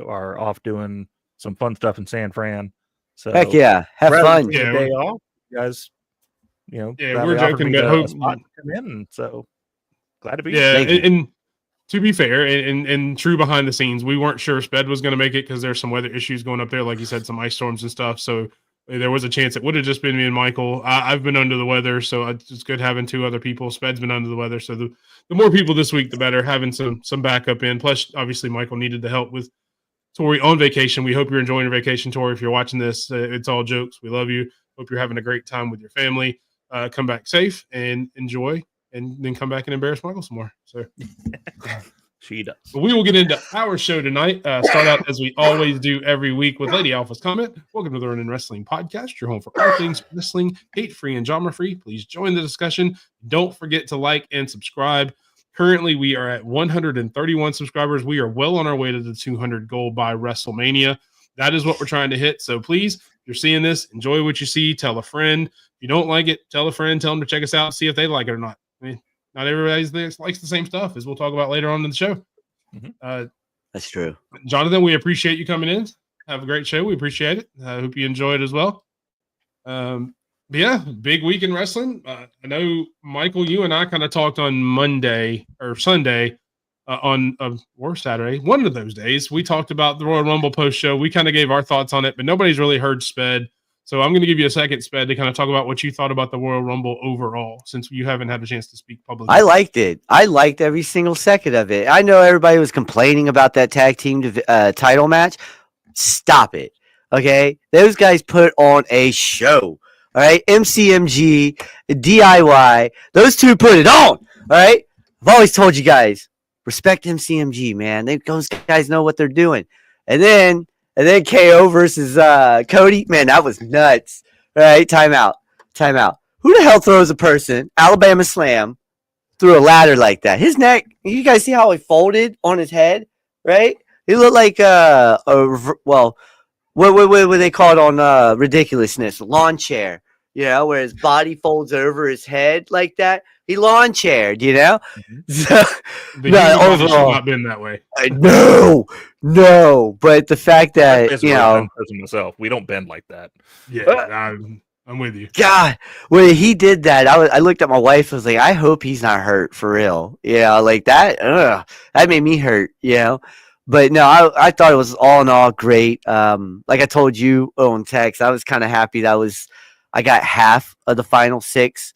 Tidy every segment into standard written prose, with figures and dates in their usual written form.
are off doing some fun stuff in San Fran. So heck yeah, have fun. Yeah, day off, you guys. We're joking, but a spot to come in. So glad to be. Yeah, and to be fair, and true behind the scenes, we weren't sure Sped was going to make it because there's some weather issues going up there, like you said, some ice storms and stuff. So there was a chance it would have just been me and Michael. I've been under the weather, so it's good having two other people. Sped's been under the weather, so the more people this week, the better. Having some backup in. Plus, obviously, Michael needed the help with Tori on vacation. We hope you're enjoying your vacation, Tori. If you're watching this, it's all jokes. We love you. Hope you're having a great time with your family. Come back safe and enjoy, and then come back and embarrass Michael some more. So she does. But we will get into our show tonight. Start out as we always do every week with Lady Alpha's comment. Welcome to the Running Wrestling Podcast, your home for all things wrestling, hate-free and genre-free. Please join the discussion. Don't forget to like and subscribe. Currently, we are at 131 subscribers. We are well on our way to the 200 goal by WrestleMania. That is what we're trying to hit. So please, if you're seeing this, enjoy what you see. Tell a friend. If you don't like it, tell a friend. Tell them to check us out, see if they like it or not. I mean, not everybody likes the same stuff, as we'll talk about later on in the show. Mm-hmm. That's true. Jonathan, we appreciate you coming in. Have a great show. We appreciate it. I hope you enjoy it as well. But yeah, big week in wrestling. I know, Michael, you and I kind of talked on Monday or Sunday or Saturday, one of those days. We talked about the Royal Rumble post show. We kind of gave our thoughts on it, but nobody's really heard Sped. So I'm going to give you a second, Sped, to kind of talk about what you thought about the Royal Rumble overall, since you haven't had a chance to speak publicly. I liked it. I liked every single second of it. I know everybody was complaining about that tag team title match. Stop it. Okay? Those guys put on a show. All right? MCMG, DIY, those two put it on. All right? I've always told you guys, respect MCMG, man. Those guys know what they're doing. And then KO versus Cody. Man, that was nuts. All right, time out. Who the hell throws a person, Alabama Slam, through a ladder like that? His neck, you guys see how he folded on his head, right? He looked like, what they call it on Ridiculousness? Lawn chair, where his body folds over his head like that. He lawn chaired, Mm-hmm. So, overall, not been that way. No, but the fact that myself, we don't bend like that. Yeah, I'm with you. God, when he did that, I looked at my wife. I was like, I hope he's not hurt for real. Like that. That made me hurt. But no, I thought it was all in all great. Like I told you on text, I was kind of happy that I got half of the final 6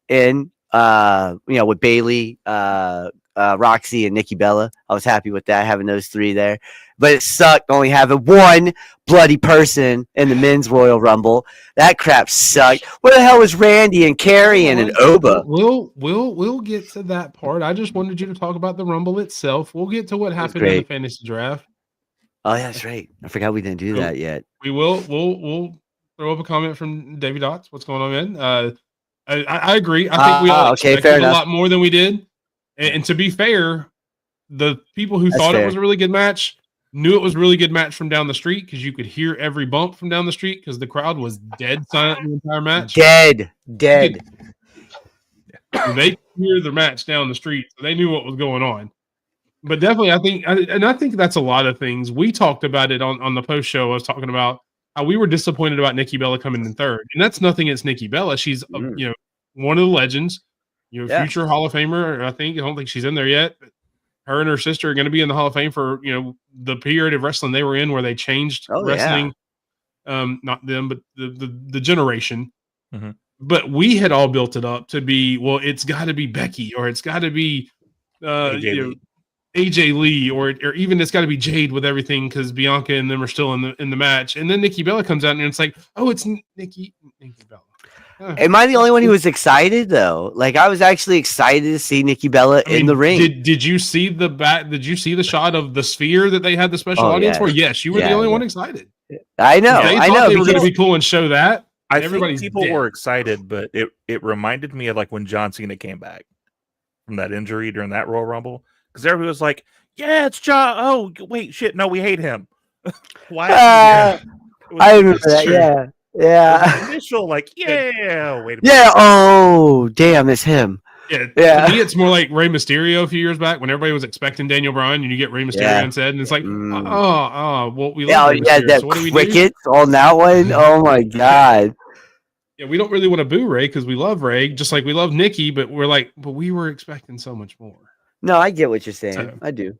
in. With Bailey, Roxy, and Nikki Bella. I was happy with that, having those 3 there. But it sucked only having one bloody person in the men's Royal Rumble. That crap sucked. Where the hell was Randy and Carrion and Oba? We'll get to that part. I just wanted you to talk about the Rumble itself. We'll get to what happened in the fantasy draft. Oh, yeah, that's right. I forgot we didn't do that yet. We will. We'll throw up a comment from Davey Dots. What's going on, man? I agree. I think we all expected a lot more than we did. And to be fair, the people who thought it was a really good match knew it was a really good match from down the street, because you could hear every bump from down the street because the crowd was dead silent the entire match. Dead. They could hear the match down the street, so they knew what was going on. But definitely, I think that's a lot of things. We talked about it on the post show. I was talking about how we were disappointed about Nikki Bella coming in third. And that's nothing against Nikki Bella. She's, one of the legends, future Hall of Famer. I don't think she's in there yet. But her and her sister are going to be in the Hall of Fame for, the period of wrestling they were in where they changed wrestling. Not them, but the generation. Mm-hmm. But we had all built it up to be, well, it's got to be Becky, or it's got to be AJ Lee, or even it's got to be Jade with everything, because Bianca and them are still in the match. And then Nikki Bella comes out, and it's like, oh, it's Nikki Bella. Am I the only one who was excited though? Like, I was actually excited to see Nikki Bella in the ring. Did you see Did you see the shot of the sphere that they had the special audience for? Yes, you were the only one excited. I know. They were going to be cool and show that. I think people were excited, but it reminded me of like when John Cena came back from that injury during that Royal Rumble, because everybody was like, "Yeah, it's John." Oh, wait, shit, no, we hate him. Why? I remember that. Yeah. Initial, like, wait a minute. Yeah. Oh, damn, it's him. Yeah, Yeah. to me, it's more like Rey Mysterio a few years back when everybody was expecting Daniel Bryan, and you get Rey Mysterio Yeah. instead, and it's like, Mm. well, we Yeah, love Rey yeah, Mysterio, that so what do we do? crickets on that one. Oh my god. Yeah, we don't really want to boo Ray because we love Ray, just like we love Nikki, but we're like, but we were expecting so much more. No, I get what you're saying. So, I do.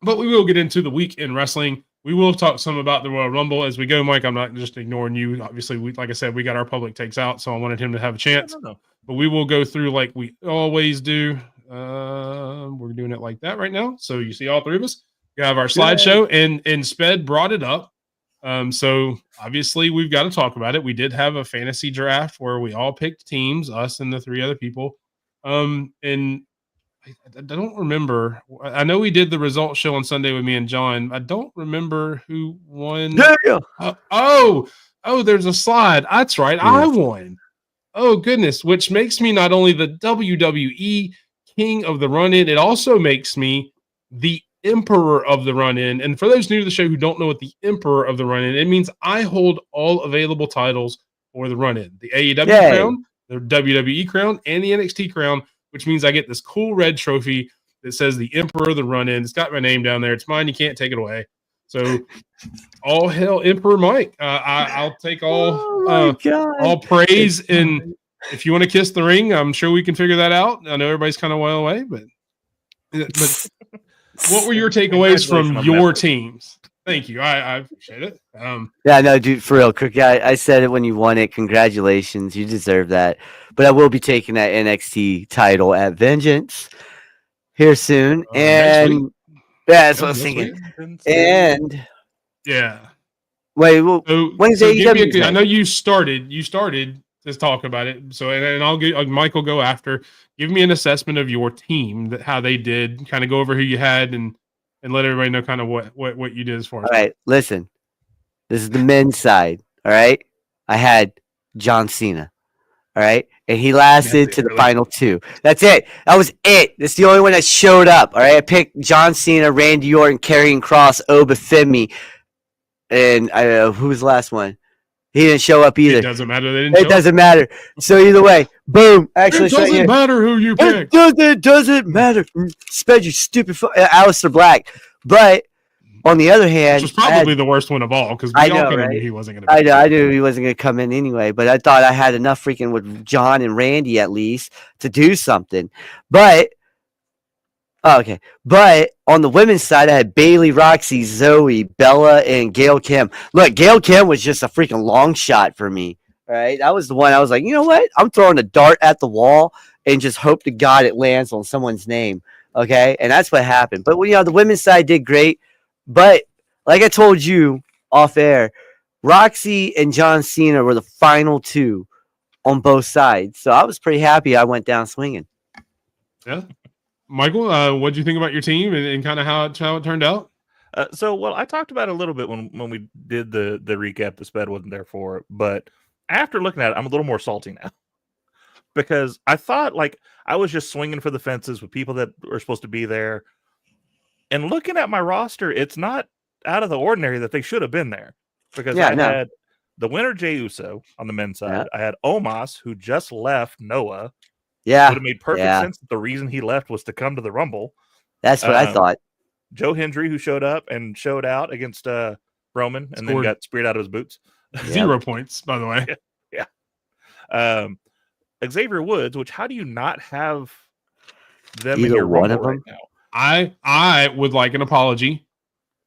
but we will get into the week in wrestling. We will talk some about the Royal Rumble as we go, Mike. I'm not just ignoring you. Obviously, like I said, we got our public takes out, so I wanted him to have a chance. But we will go through like we always do. We're doing it like that right now. So you see all three of us. We have our slideshow, and Sped brought it up. So obviously we've got to talk about it. We did have a fantasy draft where we all picked teams, us and the three other people. And I don't remember. I know we did the results show on Sunday with me and John. I don't remember who won. There's a slide. That's right. Yeah. I won. Oh goodness, which makes me not only the WWE King of the Run-In, it also makes me the Emperor of the Run-In. And for those new to the show who don't know what the Emperor of the Run-In, it means I hold all available titles for the Run-In. The AEW crown, the WWE crown, and the NXT crown, which means I get this cool red trophy that says the Emperor of the Run-In. It's got my name down there. It's mine. You can't take it away. So all hail Emperor Mike. I'll take all praise. And if you want to kiss the ring, I'm sure we can figure that out. I know everybody's kind of well away, but what were your takeaways from your teams? Thank you. I appreciate it. Yeah, no, dude, for real, Cookie. I said it when you won it. Congratulations. You deserve that. But I will be taking that NXT title at Vengeance here soon. And yeah, that's what I was thinking. And yeah. Wait, well, when's AEW? I know you started to talk about it. So, and I'll get Mike will go after. Give me an assessment of your team, how they did. Kind of go over who you had, and let everybody know kind of what you did as far as. All right, listen. This is the men's side. All right, I had John Cena. All right, and he lasted to the final two. That's it. That was it. That's the only one that showed up. All right, I picked John Cena, Randy Orton, Karrion Kross, Oba Femi, and who was the last one? He didn't show up either. It doesn't matter. It doesn't matter. So either way, boom. Actually, it doesn't matter who you pick. It doesn't matter. Sped, you stupid Aleister Black. But on the other hand, which was probably the worst one of all because we all knew he wasn't going to. I knew he wasn't going to come in anyway. But I thought I had enough freaking with John and Randy at least to do something. But okay. But on the women's side, I had Bayley, Roxy, Zoe, Bella, and Gail Kim. Look, Gail Kim was just a freaking long shot for me. All right. That was the one I was like, you know what? I'm throwing a dart at the wall and just hope to God it lands on someone's name. Okay. And that's what happened. But, the women's side did great. But like I told you off air, Roxy and John Cena were the final two on both sides. So I was pretty happy I went down swinging. Yeah. Michael, what did you think about your team and kind of how it turned out? I talked about it a little bit when we did the recap. The Sped wasn't there for it, but after looking at it, I'm a little more salty now because I thought I was just swinging for the fences with people that were supposed to be there. And looking at my roster, it's not out of the ordinary that they should have been there because I had the winner Jey Uso on the men's side. I had Omos, who just left Noah. Yeah. Would have made perfect sense that the reason he left was to come to the Rumble. That's what I thought. Joe Hendry, who showed up and showed out against Roman and then got speared out of his boots. 0 points, by the way. Yeah. Xavier Woods, which how do you not have them Either in your one Rumble of them? right now? I would like an apology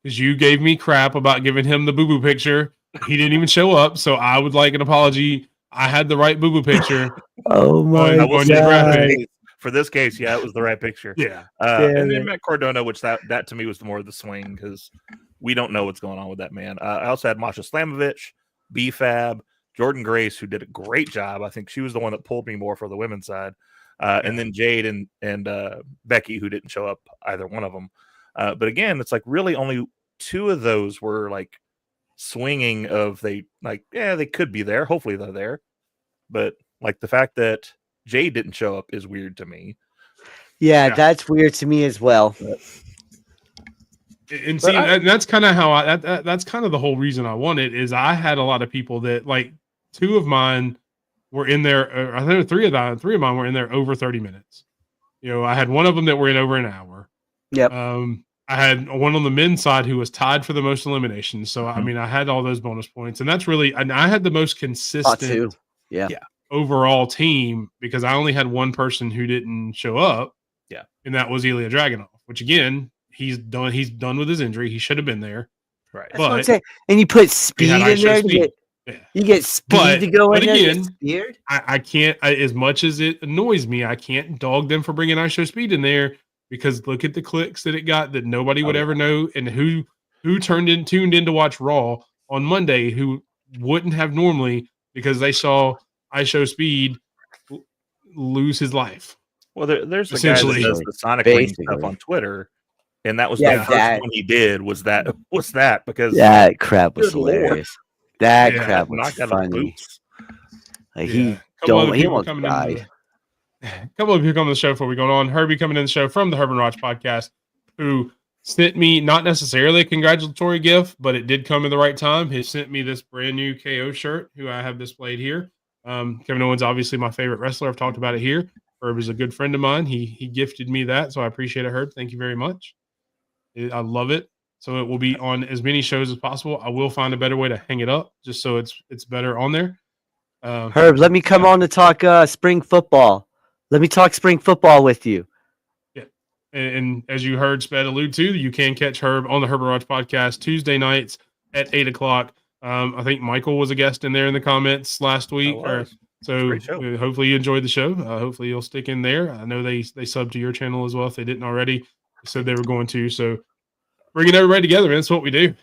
because you gave me crap about giving him the boo-boo picture. He didn't even show up, so I would like an apology. I had the right boo-boo picture. Oh my God. For this case, it was the right picture. Yeah. And then Matt Cardona, which that to me was more of the swing because we don't know what's going on with that man. I also had Masha Slamovich, B-Fab, Jordan Grace, who did a great job. I think she was the one that pulled me more for the women's side. And then Jade and Becky, who didn't show up, either one of them. But again, it's really only two of those were swinging of they could be there. Hopefully they're there. But the fact that Jade didn't show up is weird to me. Yeah, that's weird to me as well. And see, that's kind of how that's kind of the whole reason I won it is I had a lot of people that two of mine were in there. I think three of mine were in there over 30 minutes. I had one of them that were in over an hour. Yep. I had one on the men's side who was tied for the most eliminations. So, I Mhm. mean, I had all those bonus points. And that's really – and I had the most consistent Yeah. overall team because I only had one person who didn't show up. Yeah. And that was Ilya Dragunov, which, again, he's done with his injury. He should have been there. Right. That's what I'm saying. And you put speed in there to you get speed to go in there. Again, speared. I can't, as much as it annoys me, I can't dog them for bringing ISO speed in there because look at the clicks that it got that nobody would ever know, and who tuned in to watch Raw on Monday who wouldn't have normally because they saw ISO speed lose his life. Well, there's the guy that does the Sonic Wing stuff on Twitter, and that was the first one he did was that because that crap was hilarious. That crap was funny. Like he won't die. A couple of people come on the show before we go on. Herbie coming in the show from the Herb and Raj podcast, who sent me not necessarily a congratulatory gift, but it did come at the right time. He sent me this brand new KO shirt, who I have displayed here. Kevin Owens, obviously my favorite wrestler. I've talked about it here. Herb is a good friend of mine. He gifted me that, so I appreciate it, Herb. Thank you very much. I love it. So it will be on as many shows as possible. I will find a better way to hang it up, just so it's better on there. Herb, let me come on to talk spring football. Let me talk spring football with you. Yeah. And as you heard Sped allude to, you can catch Herb on the Herb and Raj podcast Tuesday nights at 8 o'clock. I think Michael was a guest in there in the comments last week. So hopefully you enjoyed the show. Hopefully you'll stick in there. I know they subbed to your channel as well if they didn't already. They said they were going to. So bringing everybody together, man, that's what we do.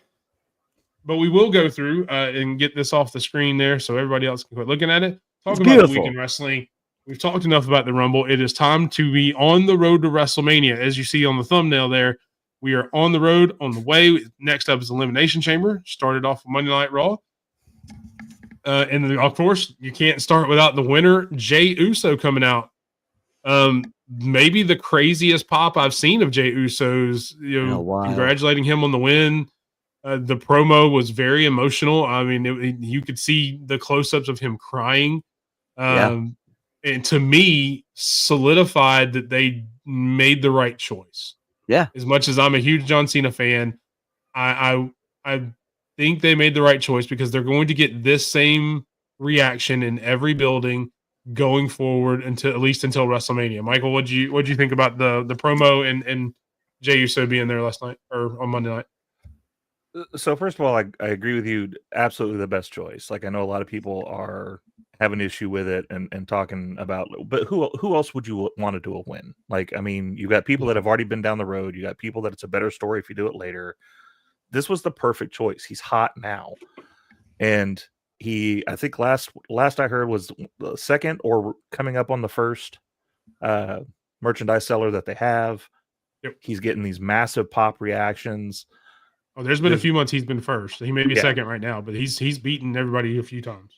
But we will go through and get this off the screen there so everybody else can quit looking at it. Talking about the week in wrestling. We've talked enough about the Rumble. It is time to be on the road to WrestleMania. As you see on the thumbnail there, we are on the road, on the way. Next up is Elimination Chamber. Started off with Monday Night Raw. And then, of course, you can't start without the winner, Jey Uso, coming out. Maybe the craziest pop I've seen of Jey Uso's, congratulating him on the win. The promo was very emotional. I mean, you could see the close-ups of him crying. And to me, solidified that they made the right choice. Yeah. As much as I'm a huge John Cena fan, I think they made the right choice because they're going to get this same reaction in every building going forward at least until WrestleMania. Michael, what'd you think about the promo and Jey Uso being there last night or on Monday night? So first of all, I agree with you. Absolutely the best choice. Like I know a lot of people have an issue with it and talking about, but who else would you want to do a win? Like, I mean, you got people that have already been down the road. You got people that it's a better story if you do it later. This was the perfect choice. He's hot now. And I think last I heard was the second or coming up on the first merchandise seller that they have. Yep. He's getting these massive pop reactions. Oh, there's been a few months he's been first. He may be second right now, but he's beaten everybody a few times.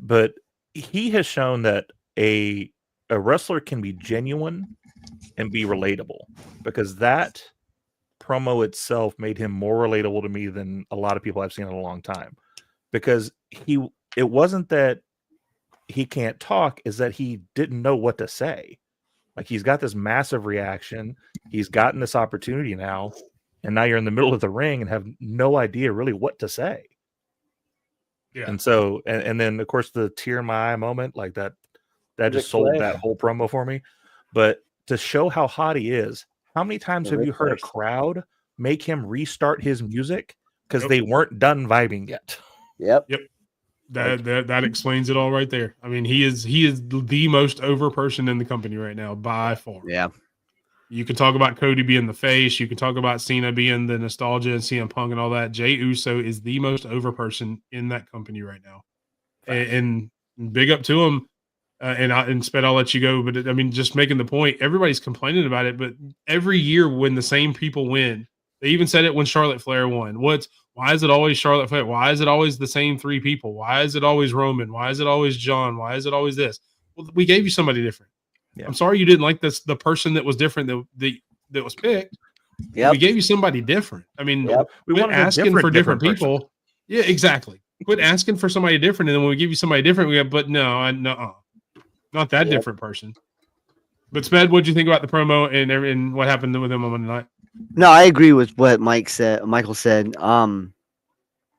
But he has shown that a wrestler can be genuine and be relatable, because that promo itself made him more relatable to me than a lot of people I've seen in a long time. Because it wasn't that he can't talk, is that he didn't know what to say. Like, he's got this massive reaction. He's gotten this opportunity now. And now you're in the middle of the ring and have no idea really what to say. Yeah. And so, and then of course the tear in my eye moment, like that just sold that whole promo for me. But to show how hot he is, how many times have you heard a crowd make him restart his music because they weren't done vibing yet? Yep. That explains it all right there. I mean, he is the most over person in the company right now by far. Yeah. You can talk about Cody being the face. You can talk about Cena being the nostalgia and CM Punk and all that. Jey Uso is the most over person in that company right now. And big up to him. And Sped, I'll let you go. But, I mean, just making the point, everybody's complaining about it. But every year when the same people win, they even said it when Charlotte Flair won. Why is it always Charlotte Flair? Why is it always the same three people? Why is it always Roman? Why is it always John? Why is it always this? Well, we gave you somebody different. Yeah. I'm sorry you didn't like this. The person that was different that was picked. Yeah, we gave you somebody different. I mean, we went asking for different people. Yeah, exactly. Quit asking for somebody different, and then when we give you somebody different, we go, but no, not that different person. But Sped, what'd you think about the promo and what happened with him on Monday night? No, I agree with what Michael said.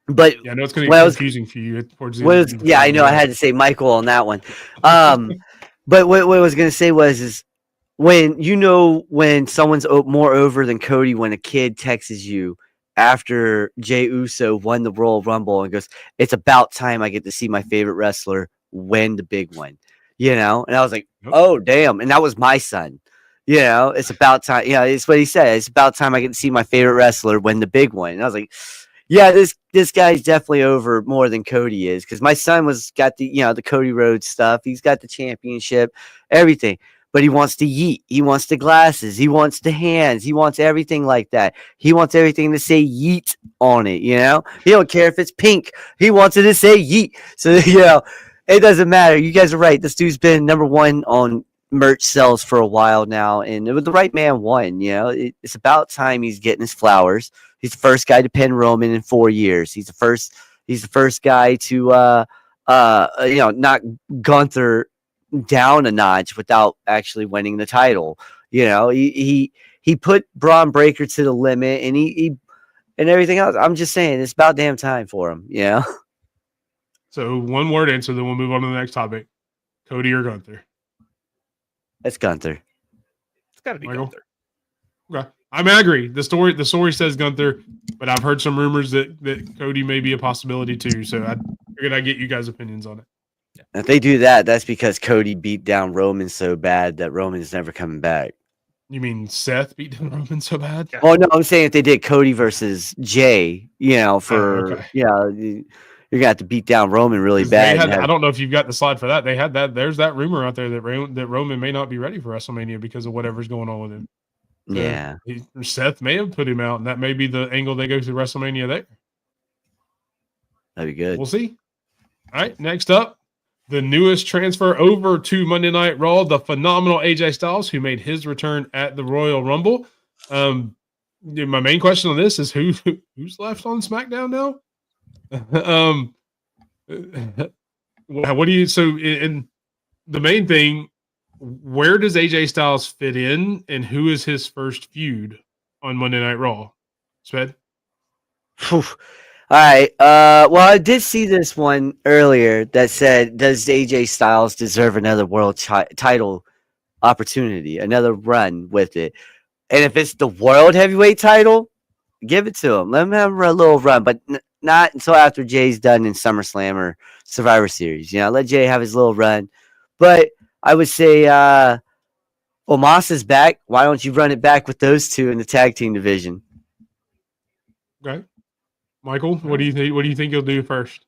But Yeah, I know it's going to be confusing for you towards the end. yeah, I know. I had to say Michael on that one. But what I was going to say is when someone's more over than Cody, when a kid texts you after Jey Uso won the Royal Rumble and goes, "It's about time I get to see my favorite wrestler win the big one," and I was like, "Oh damn!" And that was my son. It's about time. It's what he said. It's about time I get to see my favorite wrestler win the big one. And I was like, yeah, this guy's definitely over more than Cody is, because my son got the Cody Rhodes stuff. He's got the championship, everything, but he wants to yeet. He wants the glasses. He wants the hands. He wants everything like that. He wants everything to say yeet on it. He don't care if it's pink. He wants it to say yeet. So it doesn't matter. You guys are right. This dude's been number one on merch sales for a while now, and the right man won. It's about time he's getting his flowers. He's the first guy to pin Roman in 4 years. He's the first guy to knock Gunther down a notch without actually winning the title. He put Braun Breaker to the limit, and he and everything else. I'm just saying, it's about damn time for him. So one word answer, then we'll move on to the next topic. Cody or Gunther? It's Gunther. It's got to be Michael? Gunther. Okay. I agree. The story says Gunther, but I've heard some rumors that Cody may be a possibility too. So I figured I'd get you guys' opinions on it. If they do that, that's because Cody beat down Roman so bad that Roman's never coming back. You mean Seth beat down Roman so bad? Oh no, I'm saying if they did Cody versus Jay, you're gonna have to beat down Roman really bad. I don't know if you've got the slide for that. They had that. There's that rumor out there that Roman may not be ready for WrestleMania because of whatever's going on with him. So yeah, Seth may have put him out, and that may be the angle they go through WrestleMania there. That'd be good. We'll see. All right, next up, the newest transfer over to Monday Night Raw, the phenomenal AJ Styles, who made his return at the Royal Rumble. My main question on this is who's left on SmackDown now? What do you? So, in the main thing, where does AJ Styles fit in, and who is his first feud on Monday Night Raw? Sped? All right. Well, I did see this one earlier that said, "Does AJ Styles deserve another world title opportunity, another run with it?" And if it's the world heavyweight title, give it to him. Let him have a little run, but not until after Jay's done in SummerSlam or Survivor Series. Let Jay have his little run. But I would say, Omos is back. Why don't you run it back with those two in the tag team division? Okay. Michael, what do you think? What do you think he'll do first?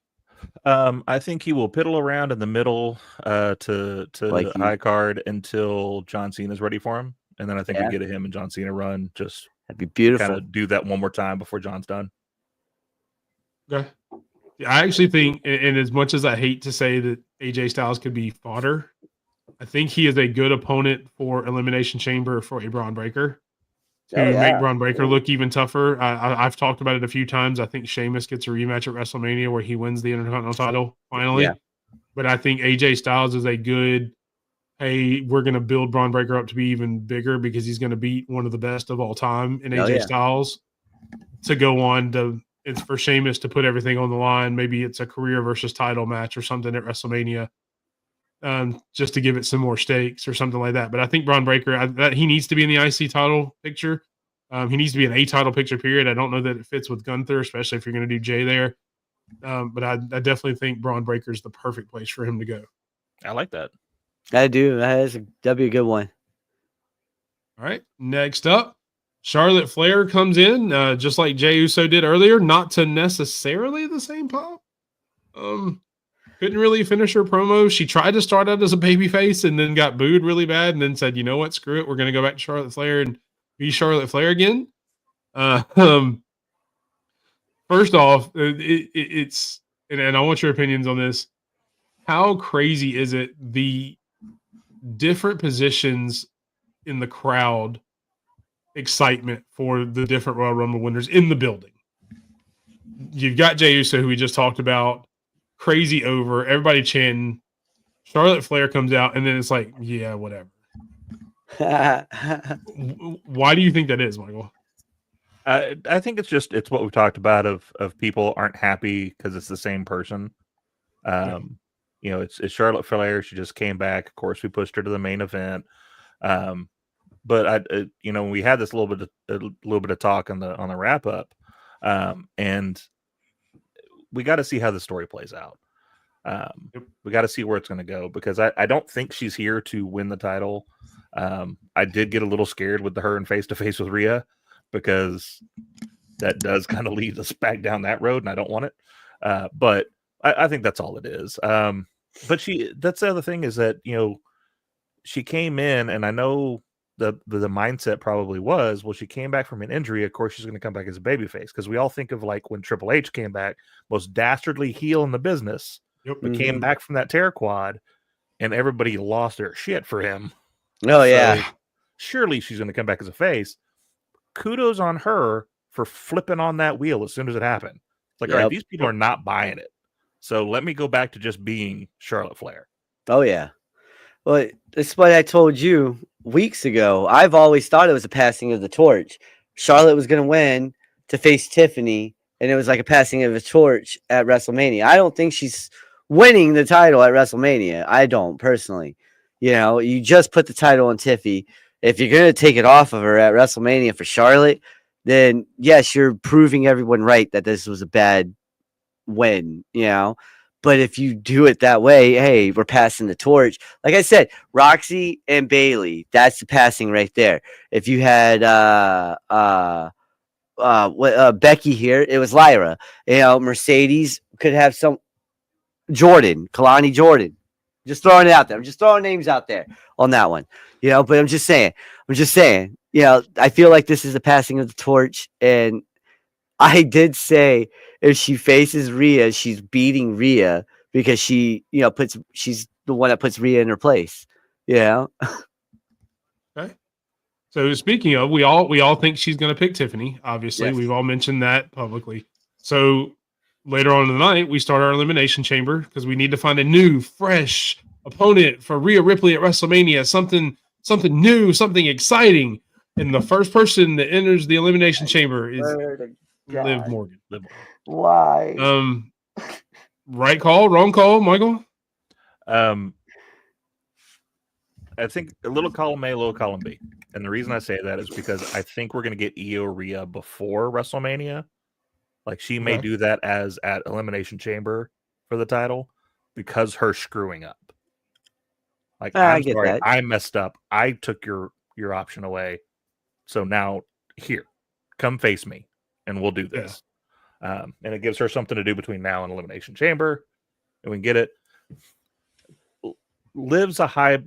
I think he will piddle around in the middle to high card until John Cena is ready for him, and then I think we get him and John Cena run. Just that'd be beautiful. Kind of do that one more time before John's done. Okay. Yeah, I actually think, and as much as I hate to say that AJ Styles could be fodder, I think he is a good opponent for Elimination Chamber for a Braun Breaker. To make Braun Breaker look even tougher. I've talked about it a few times. I think Sheamus gets a rematch at WrestleMania where he wins the Intercontinental title finally. Yeah. But I think AJ Styles is a good, hey, we're going to build Braun Breaker up to be even bigger because he's going to beat one of the best of all time in AJ Styles to go on to, it's for Sheamus to put everything on the line. Maybe it's a career versus title match or something at WrestleMania. Just to give it some more stakes or something like that. But I think Braun Breaker, he needs to be in the IC title picture. He needs to be in a title picture, period. I don't know that it fits with Gunther, especially if you're going to do Jay there. But I definitely think Braun Breaker is the perfect place for him to go. I like that. I do. That'd be a good one. All right. Next up, Charlotte Flair comes in, just like Jey Uso did earlier, not to necessarily the same pop. Couldn't really finish her promo. She tried to start out as a babyface and then got booed really bad and then said, you know what, screw it. We're going to go back to Charlotte Flair and be Charlotte Flair again. First off, it's and I want your opinions on this. How crazy is it, the different positions in the crowd excitement for the different Royal Rumble winners in the building? you've got Jey Uso, who we just talked about, crazy over, everybody chanting. Charlotte Flair comes out, and then it's like, yeah, whatever. Why do you think that is, Michael? I think it's what we've talked about of people aren't happy because it's the same person. You know, it's Charlotte Flair. She just came back. Of course, we pushed her to the main event. But you know, we had this little bit of talk on the wrap up, and we got to see how the story plays out. We got to see where it's going to go, because I don't think she's here to win the title. I did get a little scared with her and face to face with Rhea, because that does kind of lead us back down that road, and I don't want it. But I think that's all it is. But that's the other thing, is that, you know, she came in, and I know the mindset probably was, well, she came back from an injury. Of course, she's going to come back as a babyface, because we all think of like when Triple H came back, most dastardly heel in the business, but came back from that tear quad, and everybody lost their shit for him. Oh, yeah. Surely she's going to come back as a face. Kudos on her for flipping on that wheel as soon as it happened. It's like, all right, these people are not buying it, so let me go back to just being Charlotte Flair. Oh, yeah. Well, this is what I told you weeks ago. I've always thought it was a passing of the torch. Charlotte was going to win to face Tiffany, and it was like a passing of a torch at WrestleMania. I don't think she's winning the title at WrestleMania. I don't, personally. You know, you just put the title on Tiffy. If you're going to take it off of her at WrestleMania for Charlotte, then yes, you're proving everyone right that this was a bad win, you know. But if you do it that way, hey, we're passing the torch. Like I said, Roxy and Bailey, that's the passing right there. If you had Becky here, it was Lyra. You know, Mercedes could have some Jordan, Kalani Jordan. Just throwing it out there. I'm just throwing names out there on that one. You know, but I'm just saying, you know, I feel like this is a passing of the torch. And I did say, if she faces Rhea, she's beating Rhea, because she, you know, she's the one that puts Rhea in her place. You know? Okay. So speaking of, we all think she's going to pick Tiffany. Obviously, we've all mentioned that publicly. So later on in the night, we start our elimination chamber, because we need to find a new, fresh opponent for Rhea Ripley at WrestleMania. Something new, something exciting. And the first person that enters the elimination chamber is Liv Morgan. Why? Right call, wrong call, Michael? I think a little column A, a little column B. And the reason I say that is because I think we're going to get Io Rhea before WrestleMania. Like, she may do that as at Elimination Chamber for the title, because her screwing up. Like, I'm sorry, that. I messed up. I took your option away. So now, here, come face me, and we'll do this. And it gives her something to do between now and Elimination Chamber, and we can get it. Liv's a high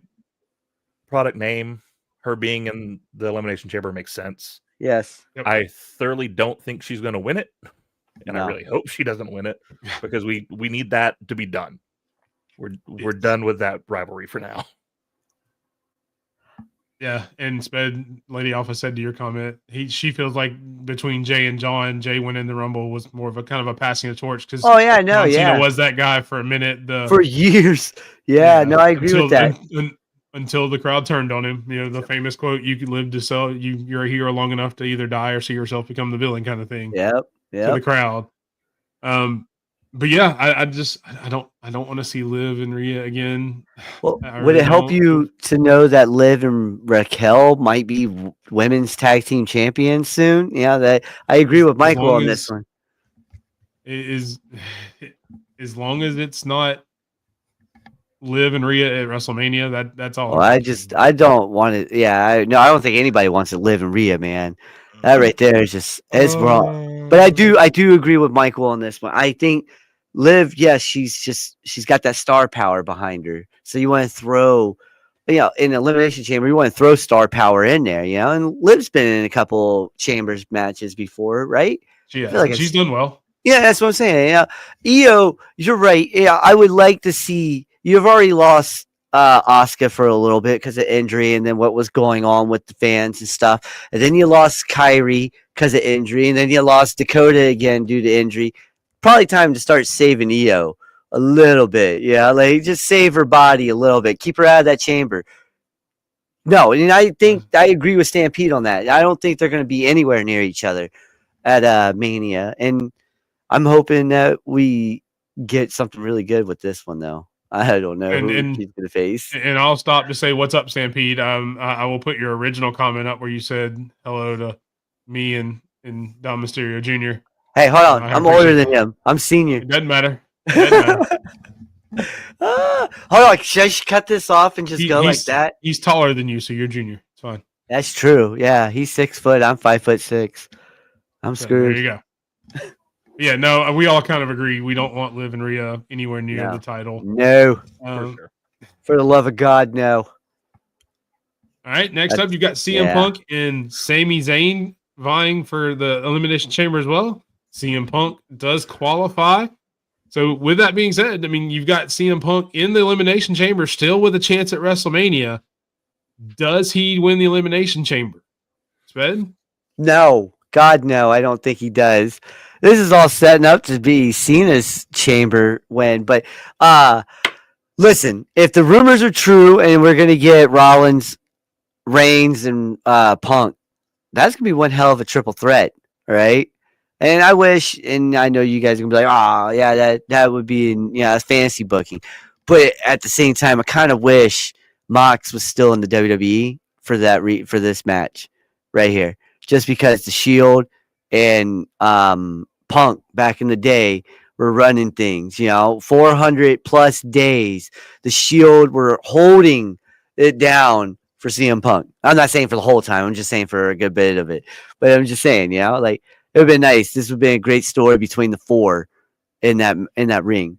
product name. Her being in the Elimination Chamber makes sense. Yes. I thoroughly don't think she's going to win it. And I really hope she doesn't win it, because we need that to be done. We're done with that rivalry for now. Yeah, and Sped Lady Alpha said to your comment, she feels like between Jay and John, Jay winning the Rumble was more of a kind of a passing the torch, because John Cena was that guy for a minute, for years. Yeah, no, I agree with that. Until the crowd turned on him. You know, the famous quote, "You could live to sell. You're a hero long enough to either die or see yourself become the villain," kind of thing. Yep. To the crowd. But yeah, I don't want to see Liv and Rhea again. Well, would it help you to know that Liv and Raquel might be women's tag team champions soon? Yeah, that I agree with Michael on this one. As long as it's not Liv and Rhea at WrestleMania, that's all. Well, I don't want it. Yeah, I don't think anybody wants to Liv and Rhea, man. That right there is just it's wrong. But I do agree with Michael on this one. I think Liv, yes, she's got that star power behind her. So you want to throw, you know, in Elimination Chamber, you want to throw star power in there, you know. And Liv's been in a couple Chambers matches before, right? She's done well. Yeah, that's what I'm saying. Yeah, Io, you're right. Yeah, I would like to see. You've already lost Asuka for a little bit because of injury and then what was going on with the fans and stuff. And then you lost Kyrie because of injury. And then you lost Dakota again due to injury. Probably time to start saving Io a little bit. Yeah, like just save her body a little bit. Keep her out of that chamber. No, and I think I agree with Stampede on that. I don't think they're going to be anywhere near each other at Mania. And I'm hoping that we get something really good with this one, though. I don't know who she's going to face. And I'll stop to say, what's up, Stampede? I will put your original comment up where you said hello to me and Dom Mysterio Jr. Hey, hold on. I'm older than him. I'm senior. It doesn't matter. It doesn't matter. Hold on. Should I cut this off and just go like that? He's taller than you, so you're junior. It's fine. That's true. Yeah, he's 6 foot. I'm 5'6". I'm screwed. There you go. Yeah, no, we all kind of agree. We don't want Liv and Rhea anywhere near the title. No. For sure. For the love of God, no. All right, next up, you got CM Punk and Sami Zayn vying for the Elimination Chamber as well. CM Punk does qualify. So with that being said, I mean, you've got CM Punk in the Elimination Chamber still with a chance at WrestleMania. Does he win the Elimination Chamber? Sped? No. God, no. I don't think he does. This is all setting up to be Cena's chamber win. But listen, if the rumors are true and we're going to get Rollins, Reigns, and Punk, that's going to be one hell of a triple threat, right? And I wish, and I know you guys are going to be like, oh, yeah, that would be fantasy booking. But at the same time, I kind of wish Mox was still in the WWE for that for this match right here. Just because the Shield and Punk back in the day were running things, 400 plus days. The Shield were holding it down for CM Punk. I'm not saying for the whole time. I'm just saying for a good bit of it. But I'm just saying, like it would have been nice. This would have been a great story between the four in that ring.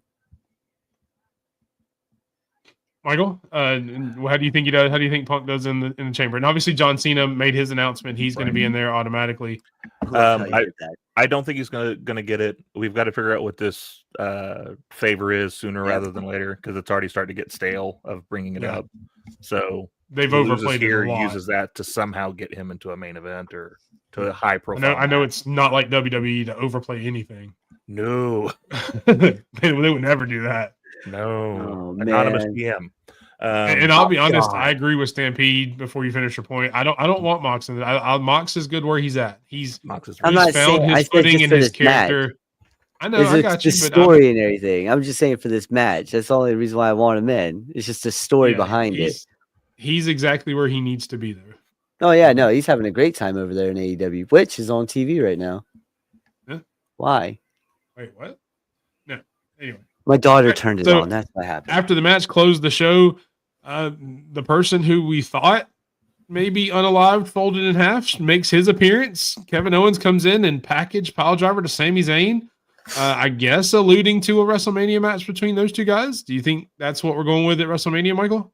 Michael, how do you think he does? How do you think Punk does in the chamber? And obviously, John Cena made his announcement; he's going to be in there automatically. I don't think he's going to get it. We've got to figure out what this favor is sooner rather than later because it's already starting to get stale of bringing it up. So they've overplayed here. It a lot. Uses that to somehow get him into a main event or to a high profile. I know it's not like WWE to overplay anything. No, they would never do that. No, anonymous PM. And I'll be honest, I agree with Stampede. Before you finish your point, I don't want Mox in it. Mox is good where he's at. He's found his footing in his character. Match. I know, I got you. The story and everything. I'm just saying for this match. That's the only reason why I want him in. It's just the story behind it. He's exactly where he needs to be there. Oh yeah, no, he's having a great time over there in AEW, which is on TV right now. Yeah. Why? Wait, what? No. Anyway. My daughter turned it on. That's what happened. After the match closed the show, the person who we thought may be unalived, folded in half, makes his appearance. Kevin Owens comes in and package piledriver to Sami Zayn. I guess alluding to a WrestleMania match between those two guys. Do you think that's what we're going with at WrestleMania, Michael?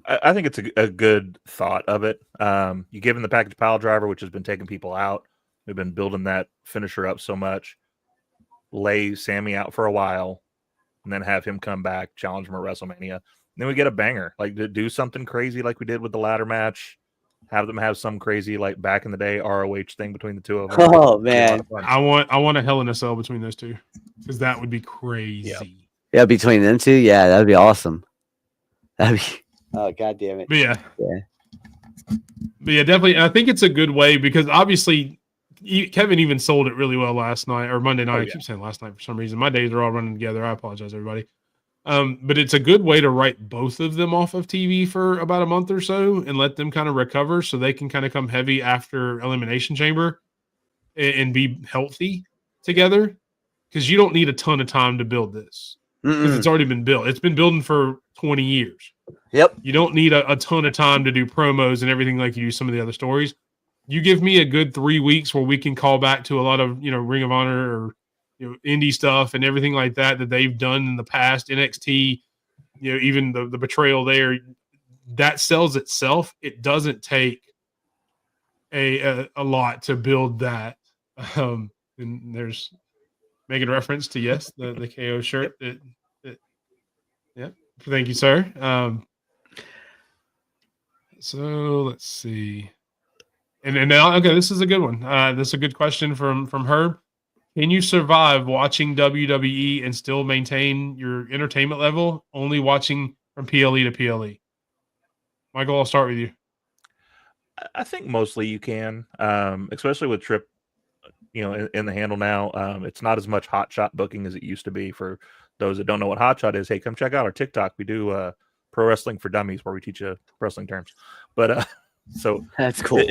I think it's a good thought of it. You give him the package piledriver, which has been taking people out. We've been building that finisher up so much. Lay Sammy out for a while, and then have him come back, challenge him at WrestleMania. And then we get a banger, like to do something crazy like we did with the ladder match. Have them have some crazy, like back in the day, ROH thing between the two of them. Oh man, I want a Hell in a Cell between those two because that would be crazy. Yeah, between them two, yeah, that'd be awesome. That'd be. Oh god damn it! But yeah, definitely. And I think it's a good way because obviously. Kevin even sold it really well last night or Monday night. I keep saying last night for some reason. My days are all running together. I apologize, everybody. But it's a good way to write both of them off of TV for about a month or so and let them kind of recover so they can kind of come heavy after Elimination Chamber and be healthy together. Because you don't need a ton of time to build this. Because it's already been built. It's been building for 20 years. Yep. You don't need a ton of time to do promos and everything like you do some of the other stories. You give me a good 3 weeks where we can call back to a lot of, Ring of Honor or, indie stuff and everything like that they've done in the past, NXT, even the betrayal there, that sells itself. It doesn't take a lot to build that. And there's making reference to, the KO shirt. Thank you, sir. So let's see. And now, okay, this is a good one. This is a good question from Herb. Can you survive watching WWE and still maintain your entertainment level? Only watching from PLE to PLE. Michael, I'll start with you. I think mostly you can, especially with Trip, in the handle now. It's not as much hot shot booking as it used to be. For those that don't know what hot shot is, hey, come check out our TikTok. We do pro wrestling for dummies, where we teach you wrestling terms. But so That's cool.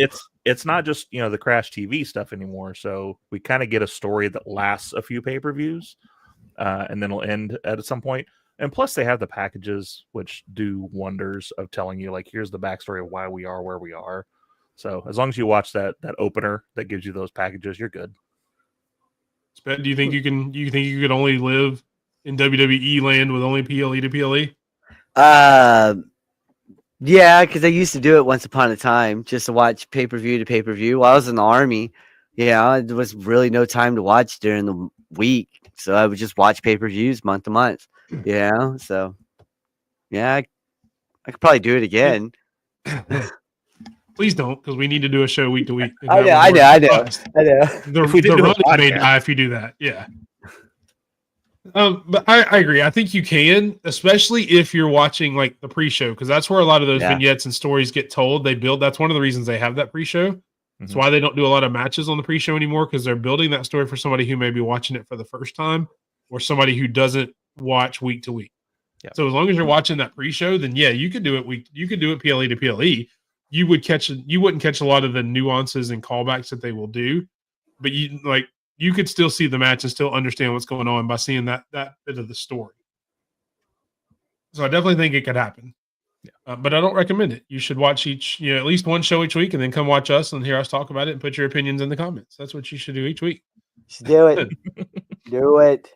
It's not just the Crash TV stuff anymore. So we kind of get a story that lasts a few pay-per-views, and then it'll end at some point. And plus, they have the packages, which do wonders of telling you, like, here's the backstory of why we are where we are. So as long as you watch that opener that gives you those packages, you're good. Do you think you can? Do you think you could only live in WWE land with only PLE to PLE? Yeah, because I used to do it once upon a time, just to watch pay-per-view to pay-per-view. While I was in the army, there was really no time to watch during the week, so I would just watch pay-per-views month to month. So yeah, I could probably do it again. Please don't, because we need to do a show week to week. I know. The run may die if you do that. Yeah. But I agree. I think you can, especially if you're watching like the pre-show, because that's where a lot of those vignettes and stories get told. They build. That's one of the reasons they have that pre-show. That's why they don't do a lot of matches on the pre-show anymore, because they're building that story for somebody who may be watching it for the first time or somebody who doesn't watch week to week. Yeah. So as long as you're watching that pre-show, then yeah, you could do it you could do it PLE to PLE. You wouldn't catch a lot of the nuances and callbacks that they will do, but you could still see the match and still understand what's going on by seeing that bit of the story. So I definitely think it could happen. Yeah. But I don't recommend it. You should watch at least one show each week, and then come watch us and hear us talk about it and put your opinions in the comments. That's what you should do each week. Just do it. Do it.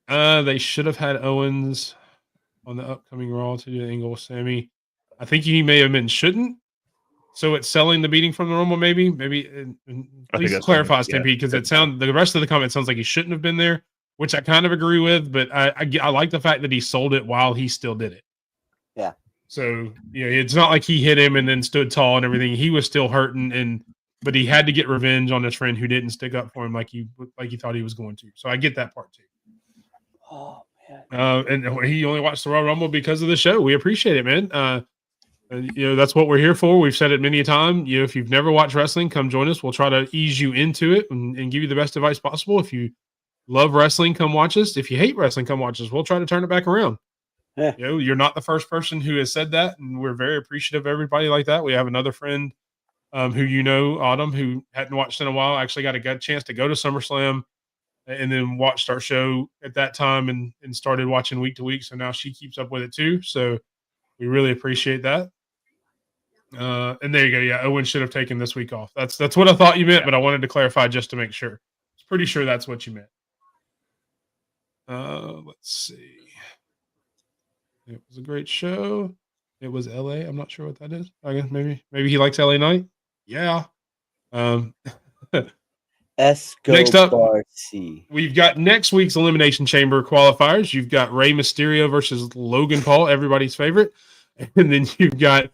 They should have had Owens on the upcoming Raw to do the angle with Sammy. I think he may have been shouldn't. So it's selling the beating from the Rumble, maybe. Please clarify, Stampede, because the rest of the comment sounds like he shouldn't have been there, which I kind of agree with. But I like the fact that he sold it while he still did it. Yeah. So it's not like he hit him and then stood tall and everything. He was still hurting, but he had to get revenge on his friend who didn't stick up for him like he thought he was going to. So I get that part too. Oh man. And he only watched the Royal Rumble because of the show. We appreciate it, man. That's what we're here for. We've said it many a time. If you've never watched wrestling, come join us. We'll try to ease you into it and give you the best advice possible. If you love wrestling, come watch us. If you hate wrestling, come watch us. We'll try to turn it back around. Yeah. You're not the first person who has said that, and we're very appreciative of everybody like that. We have another friend who Autumn, who hadn't watched in a while, actually got a chance to go to SummerSlam and then watched our show at that time and started watching week to week. So now she keeps up with it too. So we really appreciate that. And there you go. Yeah, Owen should have taken this week off. That's what I thought you meant, but I wanted to clarify just to make sure. I was pretty sure that's what you meant. Let's see. It was a great show. It was LA. I'm not sure what that is. I guess maybe he likes LA Knight. Yeah. Next up, we've got next week's Elimination Chamber qualifiers. You've got Rey Mysterio versus Logan Paul, everybody's favorite. And then you've got,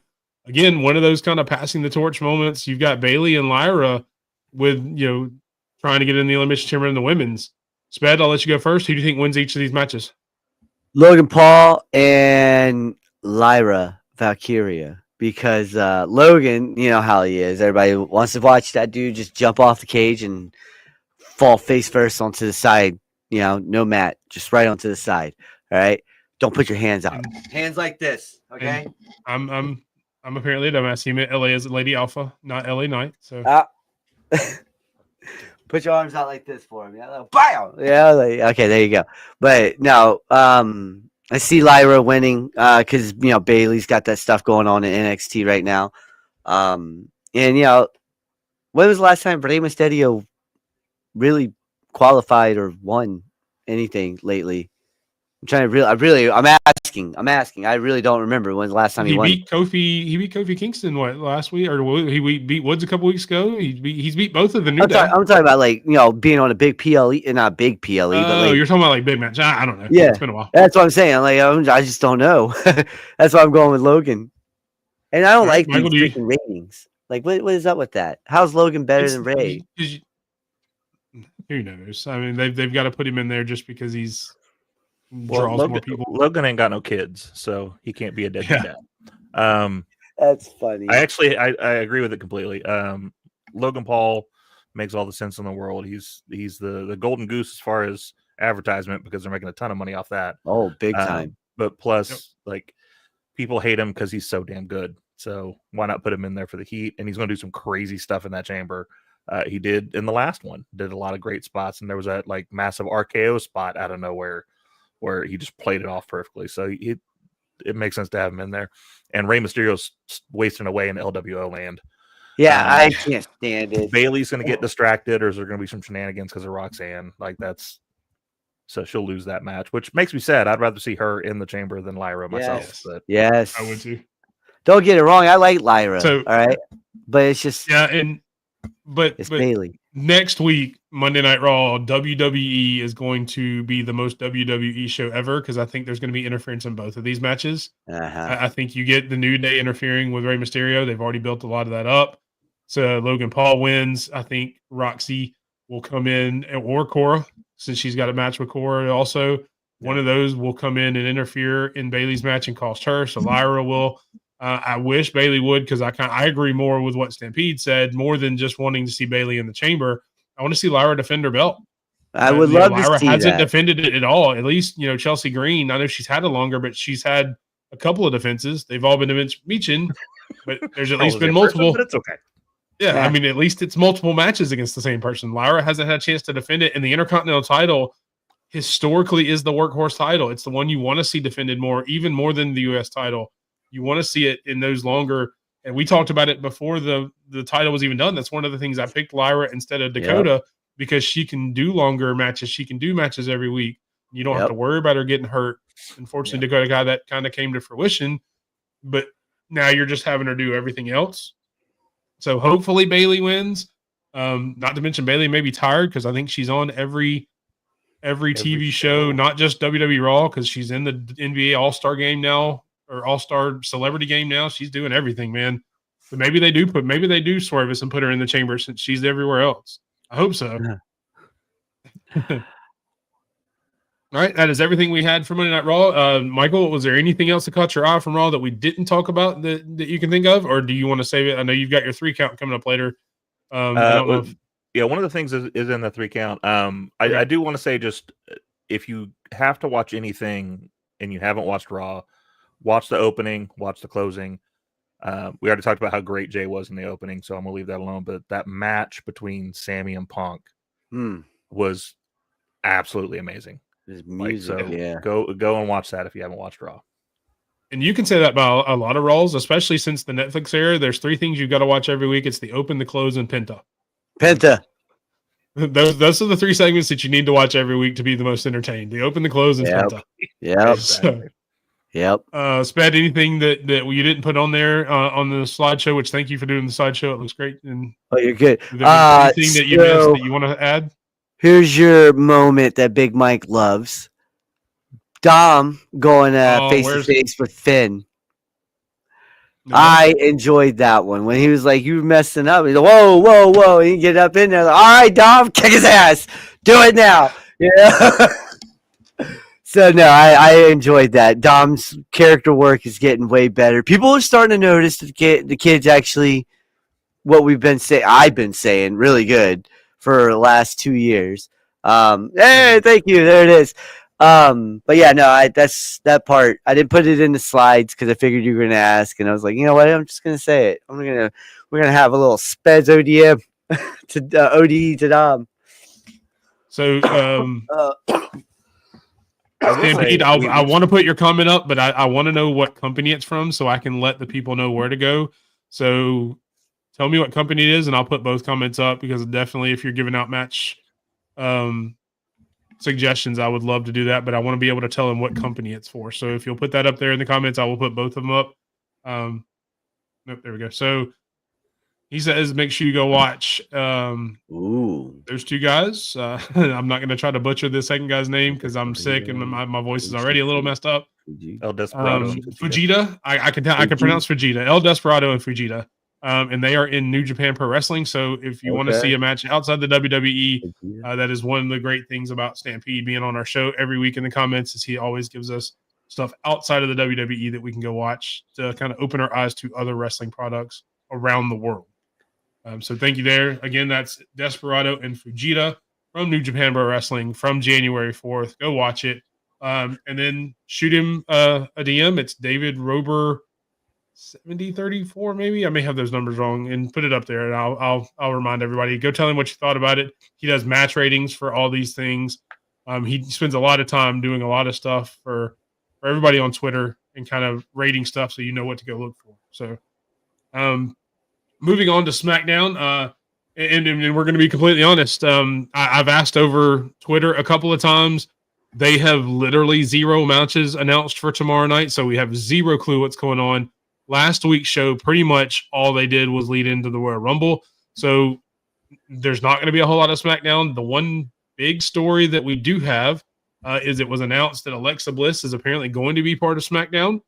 again, one of those kind of passing the torch moments. You've got Bayley and Lyra with, trying to get in the Elimination Chamber in the women's. Sped, I'll let you go first. Who do you think wins each of these matches? Logan Paul and Lyra Valkyria. Because Logan, you know how he is. Everybody wants to watch that dude just jump off the cage and fall face first onto the side. No mat, just right onto the side. All right, don't put your hands out. Hands like this, okay? And I'm apparently a dumbass. He meant LA as Lady Alpha, not LA Knight. So put your arms out like this for him. Yeah, like, BAM! Yeah, okay, there you go. But no, I see Lyra winning because Bayley's got that stuff going on in NXT right now. And when was the last time Rey Mysterio really qualified or won anything lately? I'm asking I'm asking. I really don't remember when's the last time he won. Beat Kofi. He beat Kofi Kingston last week, or he beat Woods a couple weeks ago. He's beat both of the New Day. I'm talking about like being on a big PLE, not big PLE, but like you're talking about like big match. I don't know. Yeah, it's been a while. That's what I'm saying. Like I just don't know. That's why I'm going with Logan. And I don't like Michael, these freaking ratings. Like what is up with that? How's Logan better than Ray? Who knows? I mean, they've got to put him in there just because he's draws Logan, more people. Logan ain't got no kids, so he can't be a deadbeat dad. That's funny. I agree with it completely. Logan Paul makes all the sense in the world. He's the golden goose as far as advertisement because they're making a ton of money off that. Oh, big time. But plus, like, people hate him because he's so damn good. So why not put him in there for the heat? And he's going to do some crazy stuff in that chamber. He did in the last one. Did a lot of great spots, and there was that like massive RKO spot out of nowhere where he just played it off perfectly. So it makes sense to have him in there. And Rey Mysterio's wasting away in LWO land. Yeah, I can't stand it. Bailey's going to get distracted, or is there going to be some shenanigans because of Roxanne? So she'll lose that match, which makes me sad. I'd rather see her in the chamber than Lyra myself. Yes. But yes, I would too. Don't get it wrong. I like Lyra. So, all right, but it's just but Bailey. Next week, Monday Night Raw, WWE is going to be the most WWE show ever because I think there's going to be interference in both of these matches. I think you get the New Day interfering with Rey Mysterio. They've already built a lot of that up. So Logan Paul wins. I think Roxy will come in, or Cora, since she's got a match with Cora also. One of those will come in and interfere in Bailey's match and cost her. So Lyra will. I wish Bailey would because I agree more with what Stampede said, more than just wanting to see Bailey in the chamber. I want to see Lyra defend her belt. I would love Lyra to see hasn't that. defended it at all. At least, Chelsea Green, I know she's had it longer, but she's had a couple of defenses. They've all been mentioned, but there's at least been multiple. But it's okay. Yeah, I mean, at least it's multiple matches against the same person. Lyra hasn't had a chance to defend it, and the Intercontinental title historically is the workhorse title. It's the one you want to see defended more, even more than the U.S. title. You want to see it in those longer, and we talked about it before the title was even done. That's one of the things I picked Lyra instead of Dakota because she can do longer matches. She can do matches every week. You don't have to worry about her getting hurt. Unfortunately, Dakota guy that kind of came to fruition, but now you're just having her do everything else. So hopefully Bailey wins. Not to mention Bailey may be tired because I think she's on every TV show, not just WWE Raw, because she's in the NBA All-Star game now, or All-Star Celebrity game now. She's doing everything, man. But maybe they do swerve us and put her in the chamber since she's everywhere else. I hope so. All right, that is everything we had for Monday Night Raw. Michael, was there anything else that caught your eye from Raw that we didn't talk about that you can think of, or do you want to save it? I know you've got your 3 count coming up later. I don't know if... one of the things is in the 3 count. I do want to say, just if you have to watch anything and you haven't watched Raw, watch the opening, watch the closing. We already talked about how great Jay was in the opening, so I'm gonna leave that alone. But that match between Sammy and Punk was absolutely amazing. His music, go and watch that if you haven't watched Raw. And you can say that about a lot of Raws, especially since the Netflix era. There's 3 things you've got to watch every week. It's the open, the close, and Penta. Those are the 3 segments that you need to watch every week to be the most entertained. The open, the close, and Penta. Spad, anything that you didn't put on there on the slideshow, which thank you for doing the slideshow. It looks great. And you're good. Anything that you missed that you want to add? Here's your moment that Big Mike loves. Dom going face to face with Finn. No. I enjoyed that one when he was like, "You messing up." He's like, "Whoa, whoa, whoa!" And you get up in there, like, "All right, Dom, kick his ass. Do it now." Yeah. So no, I enjoyed that. Dom's character work is getting way better. People are starting to notice the kids actually what I've been saying really good for the last 2 years. Hey, thank you. There it is. But yeah, no, that's that part. I didn't put it in the slides because I figured you were gonna ask, and I was like, you know what? I'm just gonna say it. We're gonna have a little Speds ODM to ODE to Dom. So Stampede, I want to put your comment up, but I want to know what company it's from so I can let the people know where to go. So tell me what company it is, and I'll put both comments up because definitely if you're giving out match suggestions, I would love to do that, but I want to be able to tell him what company it's for. So if you'll put that up there in the comments, I will put both of them up. Nope, there we go. So he says, make sure you go watch those two guys. I'm not going to try to butcher the second guy's name because I'm sick and my voice is already a little messed up. El Desperado and Fujita. I can pronounce Fujita. El Desperado and Fujita. And they are in New Japan Pro Wrestling. So if you want to see a match outside the WWE, that is one of the great things about Stampede being on our show every week in the comments is he always gives us stuff outside of the WWE that we can go watch to kind of open our eyes to other wrestling products around the world. So thank you there. Again, that's Desperado and Fujita from New Japan Pro Wrestling from January 4th. Go watch it. And then shoot him a DM. It's David Rober 7034, maybe. I may have those numbers wrong, and put it up there, and I'll remind everybody. Go tell him what you thought about it. He does match ratings for all these things. He spends a lot of time doing a lot of stuff for everybody on Twitter and kind of rating stuff so you know what to go look for. So moving on to SmackDown, and we're going to be completely honest. I've asked over Twitter a couple of times. They have literally 0 matches announced for tomorrow night, so we have 0 clue what's going on. Last week's show, pretty much all they did was lead into the Royal Rumble, so there's not going to be a whole lot of SmackDown. The one big story that we do have is it was announced that Alexa Bliss is apparently going to be part of SmackDown.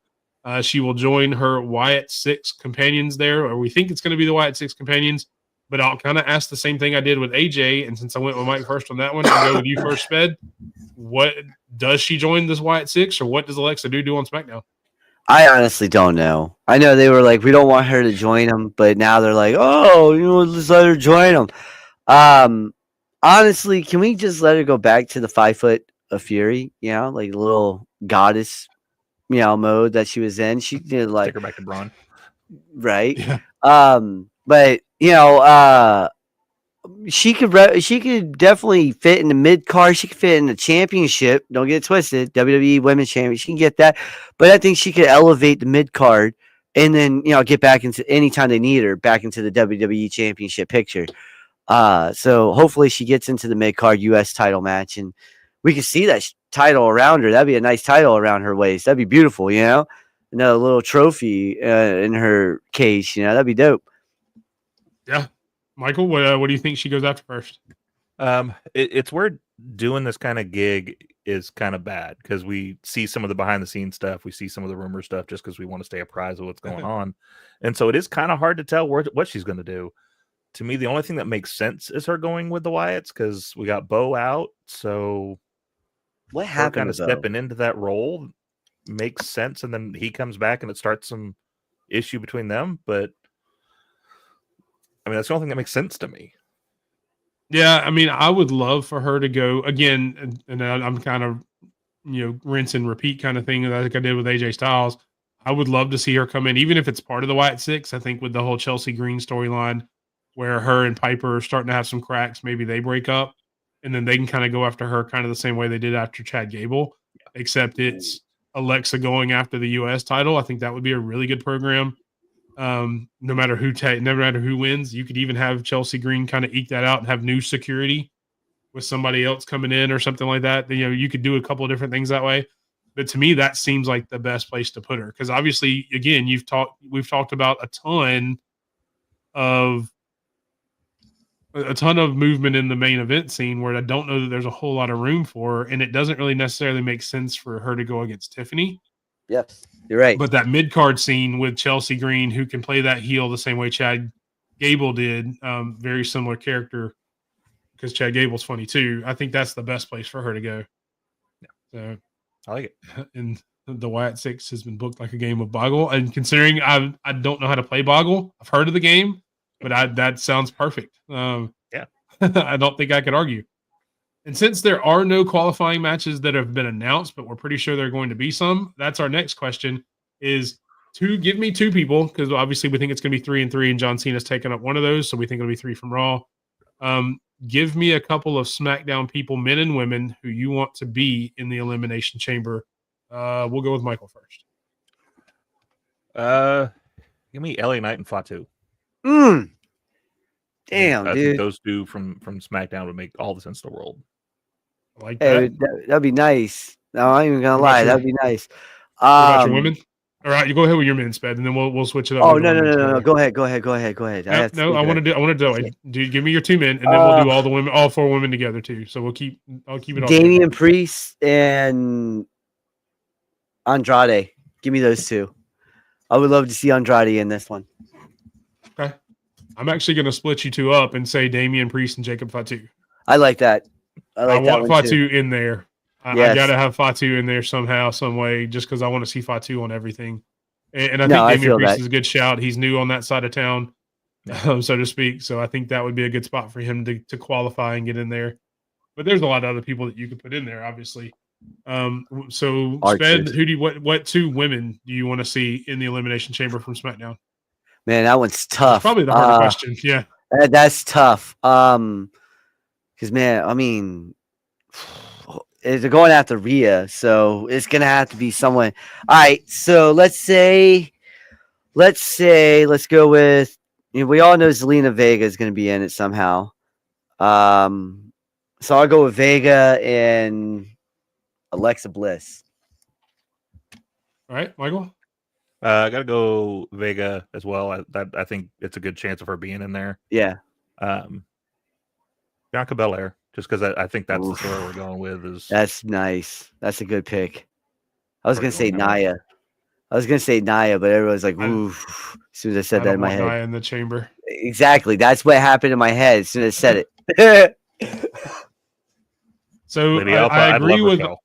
She will join her Wyatt 6 companions there, or we think it's going to be the Wyatt 6 companions. But I'll kind of ask the same thing I did with AJ, and since I went with Mike first on that one, I'll go with you first, Sped. What does she join this Wyatt 6, or what does Alexa do on SmackDown? I honestly don't know. I know they were like, we don't want her to join them, but now they're like, oh, let's let her join them. Honestly, can we just let her go back to the 5 foot of Fury? Like a little goddess, mode that she was in. She did like take her back to Braun, right? Yeah. But she could definitely fit in the mid card. She could fit in the championship. Don't get it twisted. WWE Women's Champion. She can get that, but I think she could elevate the mid card and then get back into anytime they need her back into the WWE Championship picture. So hopefully she gets into the mid card U.S. title match, and we can see that title around her. That'd be a nice title around her waist. That'd be beautiful. Another little trophy in her case. That'd be dope. Yeah. Michael, what do you think she goes after first? It's weird doing this kind of gig is kind of bad because we see some of the behind the scenes stuff. We see some of the rumor stuff just because we want to stay apprised of what's going on. And so it is kind of hard to tell what she's going to do. To me, the only thing that makes sense is her going with the Wyatts because we got Bo out. So what happened? Kind of stepping into that role makes sense. And then he comes back and it starts some issue between them. But I mean, that's the only thing that makes sense to me. Yeah, I mean, I would love for her to go again, and I'm kind of, rinse and repeat kind of thing like I did with AJ Styles. I would love to see her come in, even if it's part of the Wyatt 6. I think with the whole Chelsea Green storyline, where her and Piper are starting to have some cracks, maybe they break up, and then they can kind of go after her kind of the same way they did after Chad Gable, except it's Alexa going after the U.S. title. I think that would be a really good program. No matter who wins, you could even have Chelsea Green kind of eke that out and have new security with somebody else coming in or something like that. You could do a couple of different things that way. But to me, that seems like the best place to put her because obviously, again, we've talked about a ton of movement in the main event scene where I don't know that there's a whole lot of room for her, and it doesn't really necessarily make sense for her to go against Tiffany. Yes, you're right. But that mid-card scene with Chelsea Green, who can play that heel the same way Chad Gable did, very similar character because Chad Gable's funny too. I think that's the best place for her to go. Yeah. So I like it. And the Wyatt 6 has been booked like a game of Boggle. And considering I don't know how to play Boggle, I've heard of the game, but that sounds perfect. Yeah. I don't think I could argue. And since there are no qualifying matches that have been announced, but we're pretty sure there are going to be some, that's our next question is give me 2 people, because obviously we think it's going to be 3 and 3, and John Cena's taken up one of those, so we think it'll be 3 from Raw. Give me a couple of SmackDown people, men and women, who you want to be in the Elimination Chamber. We'll go with Michael first. Give me LA Knight and Fatu. Damn, I dude. think those 2 from SmackDown would make all the sense in the world. Like Hey, that. that'd be nice. No, I ain't even gonna What about lie. your- That'd be nice. What about your women? All right, you go ahead with your men's bed, and then we'll switch it up. Oh, with the no. women together. Go ahead. I have to No. I think of want to it. do it. Dude, give me your 2 men, and then we'll do all 4 women together too. So I'll keep it all together. Damian Priest and Andrade. Give me those 2. I would love to see Andrade in this one. Okay. I'm actually going to split you 2 up and say Damian Priest and Jacob Fatu. I like that. I want Fatu in there. I Yes. got to have Fatu in there somehow, some way, just because I want to see Fatu on everything. And I No, think I Damian feel Priest that. is a good shout. He's new on that side of town, so to speak. So I think that would be a good spot for him to qualify and get in there. But there's a lot of other people that you could put in there, obviously. So Archers. Sped, what 2 women do you want to see in the Elimination Chamber from SmackDown? Man, that one's That's tough. probably the harder question. Yeah. That's tough. Because man, I mean, they're going after Rhea, so it's gonna have to be someone. All right, so let's go with. We all know Zelina Vega is gonna be in it somehow. So I'll go with Vega and Alexa Bliss. All right, Michael. I gotta go Vega as well. I think it's a good chance of her being in there. Yeah. Bianca Belair, just because I think that's the story we're going with. That's nice. That's a good pick. I was gonna say Nia. But everyone's like, "Oof!" As soon as I said that in my head. Nia in the chamber. Exactly. That's what happened in my head as soon as I said it. So Lady Alpha, I agree with. Raquel.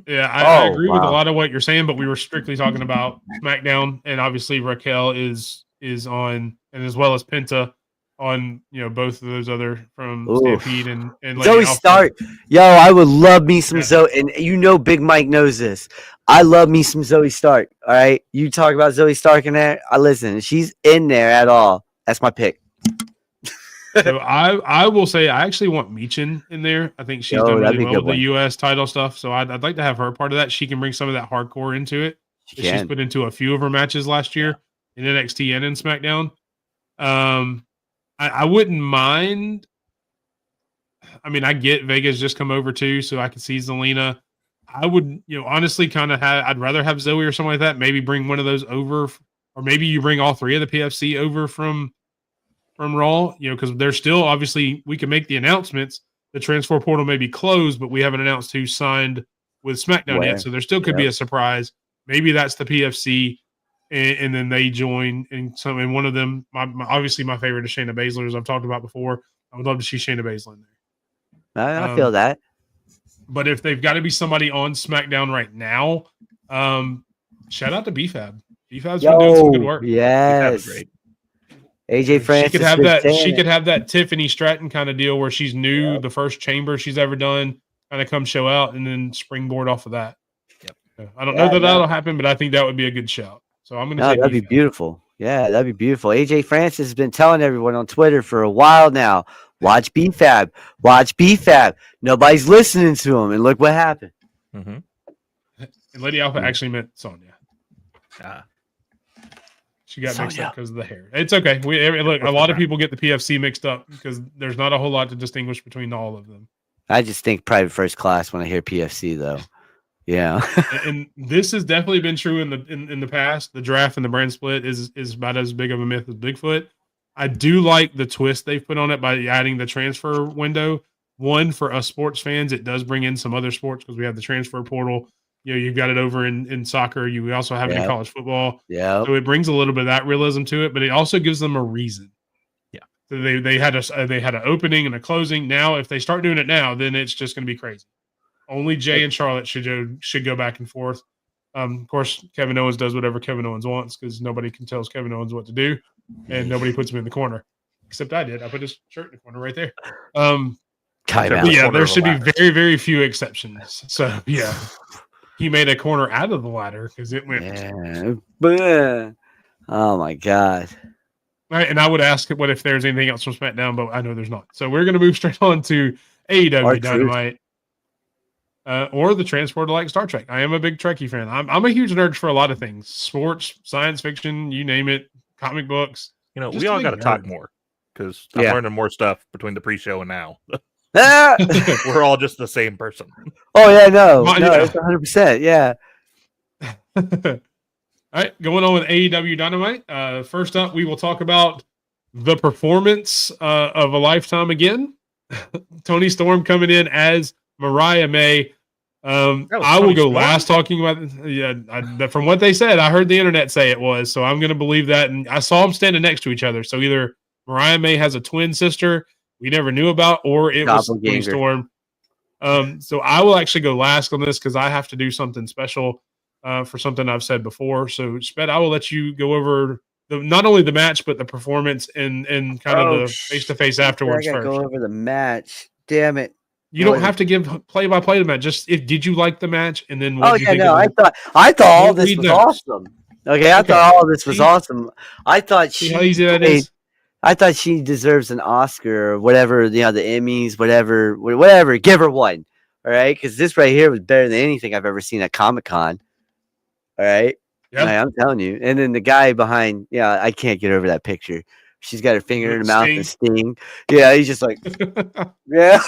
Yeah, I agree with a wow. lot of what you're saying, but we were strictly talking about SmackDown, and obviously Raquel is on, and as well as Penta on, both of those other from Stampede and Lady Zoe Alpha. Stark. Yo, I would love me some Zoe, and Big Mike knows this. I love me some Zoe Stark. All right, you talk about Zoe Stark in there. I listen. She's in there at all. That's my pick. So I will say I actually want Michin in there. I think she's done really well with the U.S. title stuff. So I'd like to have her part of that. She can bring some of that hardcore into it. She's put into a few of her matches last year in NXT and in SmackDown. I wouldn't mind. I mean, I get Vega's just come over too, so I can see Zelina. I would, honestly kind of I'd rather have Zoe or something like that. Maybe bring one of those over, or maybe you bring all 3 of the PFC over from Raw, because they're still, obviously, we can make the announcements. The transfer portal may be closed, but we haven't announced who signed with SmackDown yet. So there still could be a surprise. Maybe that's the PFC, and then they join. And one of them, obviously, my favorite is Shayna Baszler, as I've talked about before. I would love to see Shayna Baszler in there. I feel that. But if they've got to be somebody on SmackDown right now, shout out to BFAB. BFAB's been doing some good work. Yes. Great. AJ Francis. She could have that. She could have that Tiffany Stratton kind of deal where she's new, the first chamber she's ever done, kind of come show out, and then springboard off of that. Yep. I don't know that that'll happen, but I think that would be a good shout. So I'm going to say that'd be beautiful. Yeah, that'd be beautiful. AJ Francis has been telling everyone on Twitter for a while now. Watch BFAB. Watch BFAB. Nobody's listening to him, and look what happened. Mm-hmm. And Lady Alpha actually meant Sonya. She got mixed up because of the hair. It's okay. Look, a lot of people get the PFC mixed up because there's not a whole lot to distinguish between all of them. I just think private first class when I hear PFC, though. Yeah. And this has definitely been true in the past. The draft and the brand split is about as big of a myth as Bigfoot. I do like the twist they've put on it by adding the transfer window. One, for us sports fans, it does bring in some other sports because we have the transfer portal. You've got it over in soccer. We also have it in college football. Yeah. So it brings a little bit of that realism to it, but it also gives them a reason. Yeah. So they had an opening and a closing. Now, if they start doing it now, then it's just going to be crazy. Only Jay and Charlotte should go back and forth. Of course, Kevin Owens does whatever Kevin Owens wants because nobody can tell Kevin Owens what to do, and nobody puts him in the corner. Except I did. I put his shirt in the corner right there. Yeah, there should be very, very few exceptions. So yeah. He made a corner out of the ladder because it went. Yeah. Oh my god! All right, and I would ask what if there's anything else from SmackDown, but I know there's not. So we're going to move straight on to AEW Dynamite, or the transporter like Star Trek. I am a big Trekkie fan. I'm a huge nerd for a lot of things: sports, science fiction, you name it, comic books. We all got to talk more because I'm learning more stuff between the pre-show and now. Ah! We're all just the same person. Oh yeah, no, Yeah. it's 100%. Yeah. All right, going on with AEW Dynamite. First up, we will talk about the performance of a lifetime again. Toni Storm coming in as Mariah May. I will go last talking about. From what they said, I heard the internet say it was, so I'm going to believe that. And I saw them standing next to each other. So either Mariah May has a twin sister we never knew about, or it was Toni Storm. So I will actually go last on this because I have to do something special for something I've said before. So Sped, I will let you go over not only the match but the performance and kind of the face-to-face afterwards. I gotta go over the match. Damn it! You don't have to give play-by-play to the match. Just did you like the match, and then what did you think? I thought all this was awesome. Okay, I thought all this was awesome. I thought how easy that is. I thought she deserves an Oscar or whatever, the Emmys, whatever. Give her one, all right? Because this right here was better than anything I've ever seen at Comic-Con. All right, yeah, I'm telling you. And then the guy behind, I can't get over that picture. She's got her finger in her mouth and Sting. Yeah, he's just like, yeah.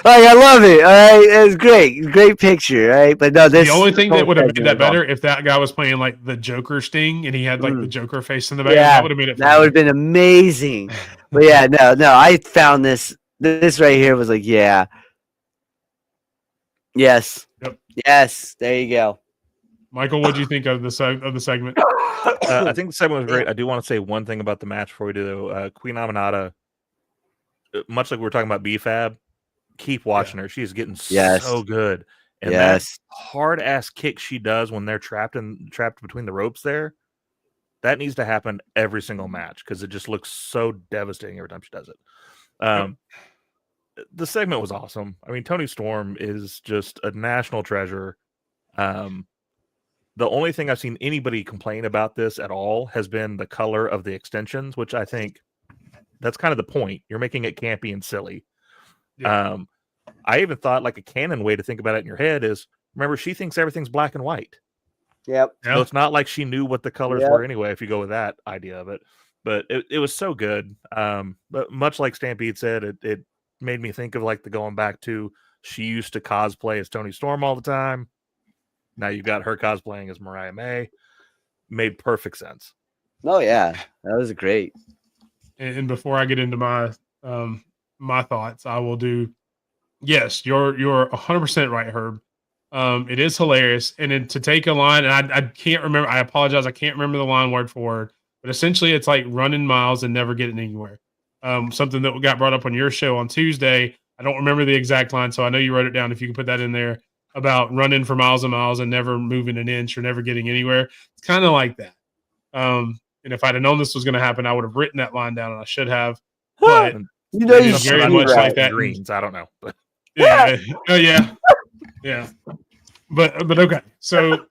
I love it. All right, it was great picture. All right, but no, the only thing that would have made that better if that guy was playing like the Joker Sting and he had like the Joker face in the back. That would have made it. That would have been amazing. But yeah, no, I found this right here was like, yes, yes, there you go. Michael, what do you think of the segment? I think the segment was great. I do want to say one thing about the match before we do. Queen Aminata, much like we were talking about B-Fab, keep watching her. She's getting so good. And that hard-ass kick she does when they're trapped between the ropes there, that needs to happen every single match because it just looks so devastating every time she does it. The segment was awesome. I mean, Toni Storm is just a national treasure. The only thing I've seen anybody complain about this at all has been the color of the extensions, which I think that's kind of the point. You're making it campy and silly. Yeah. I even thought like a canon way to think about it in your head is, remember, she thinks everything's black and white. Yep. So it's not like she knew what the colors were anyway, if you go with that idea of it. But it was so good. But much like Stampede said, it made me think of like the going back to she used to cosplay as Toni Storm all the time. Now you've got her cosplaying as Mariah May. Made perfect sense. Oh yeah, that was great. And before I get into my my thoughts, I will do. Yes, you're 100% right, Herb. It is hilarious, and then to take a line, and I can't remember. I apologize, I can't remember the line word for word, but essentially, it's like running miles and never getting anywhere. Something that got brought up on your show on Tuesday. I don't remember the exact line, so I know you wrote it down. If you can put that in there. About running for miles and miles and never moving an inch or never getting anywhere. It's kind of like that. And if I'd have known this was going to happen, I would have written that line down, and I should have. But you very much like that. Greens, I don't know. But. Yeah, yeah. But okay. So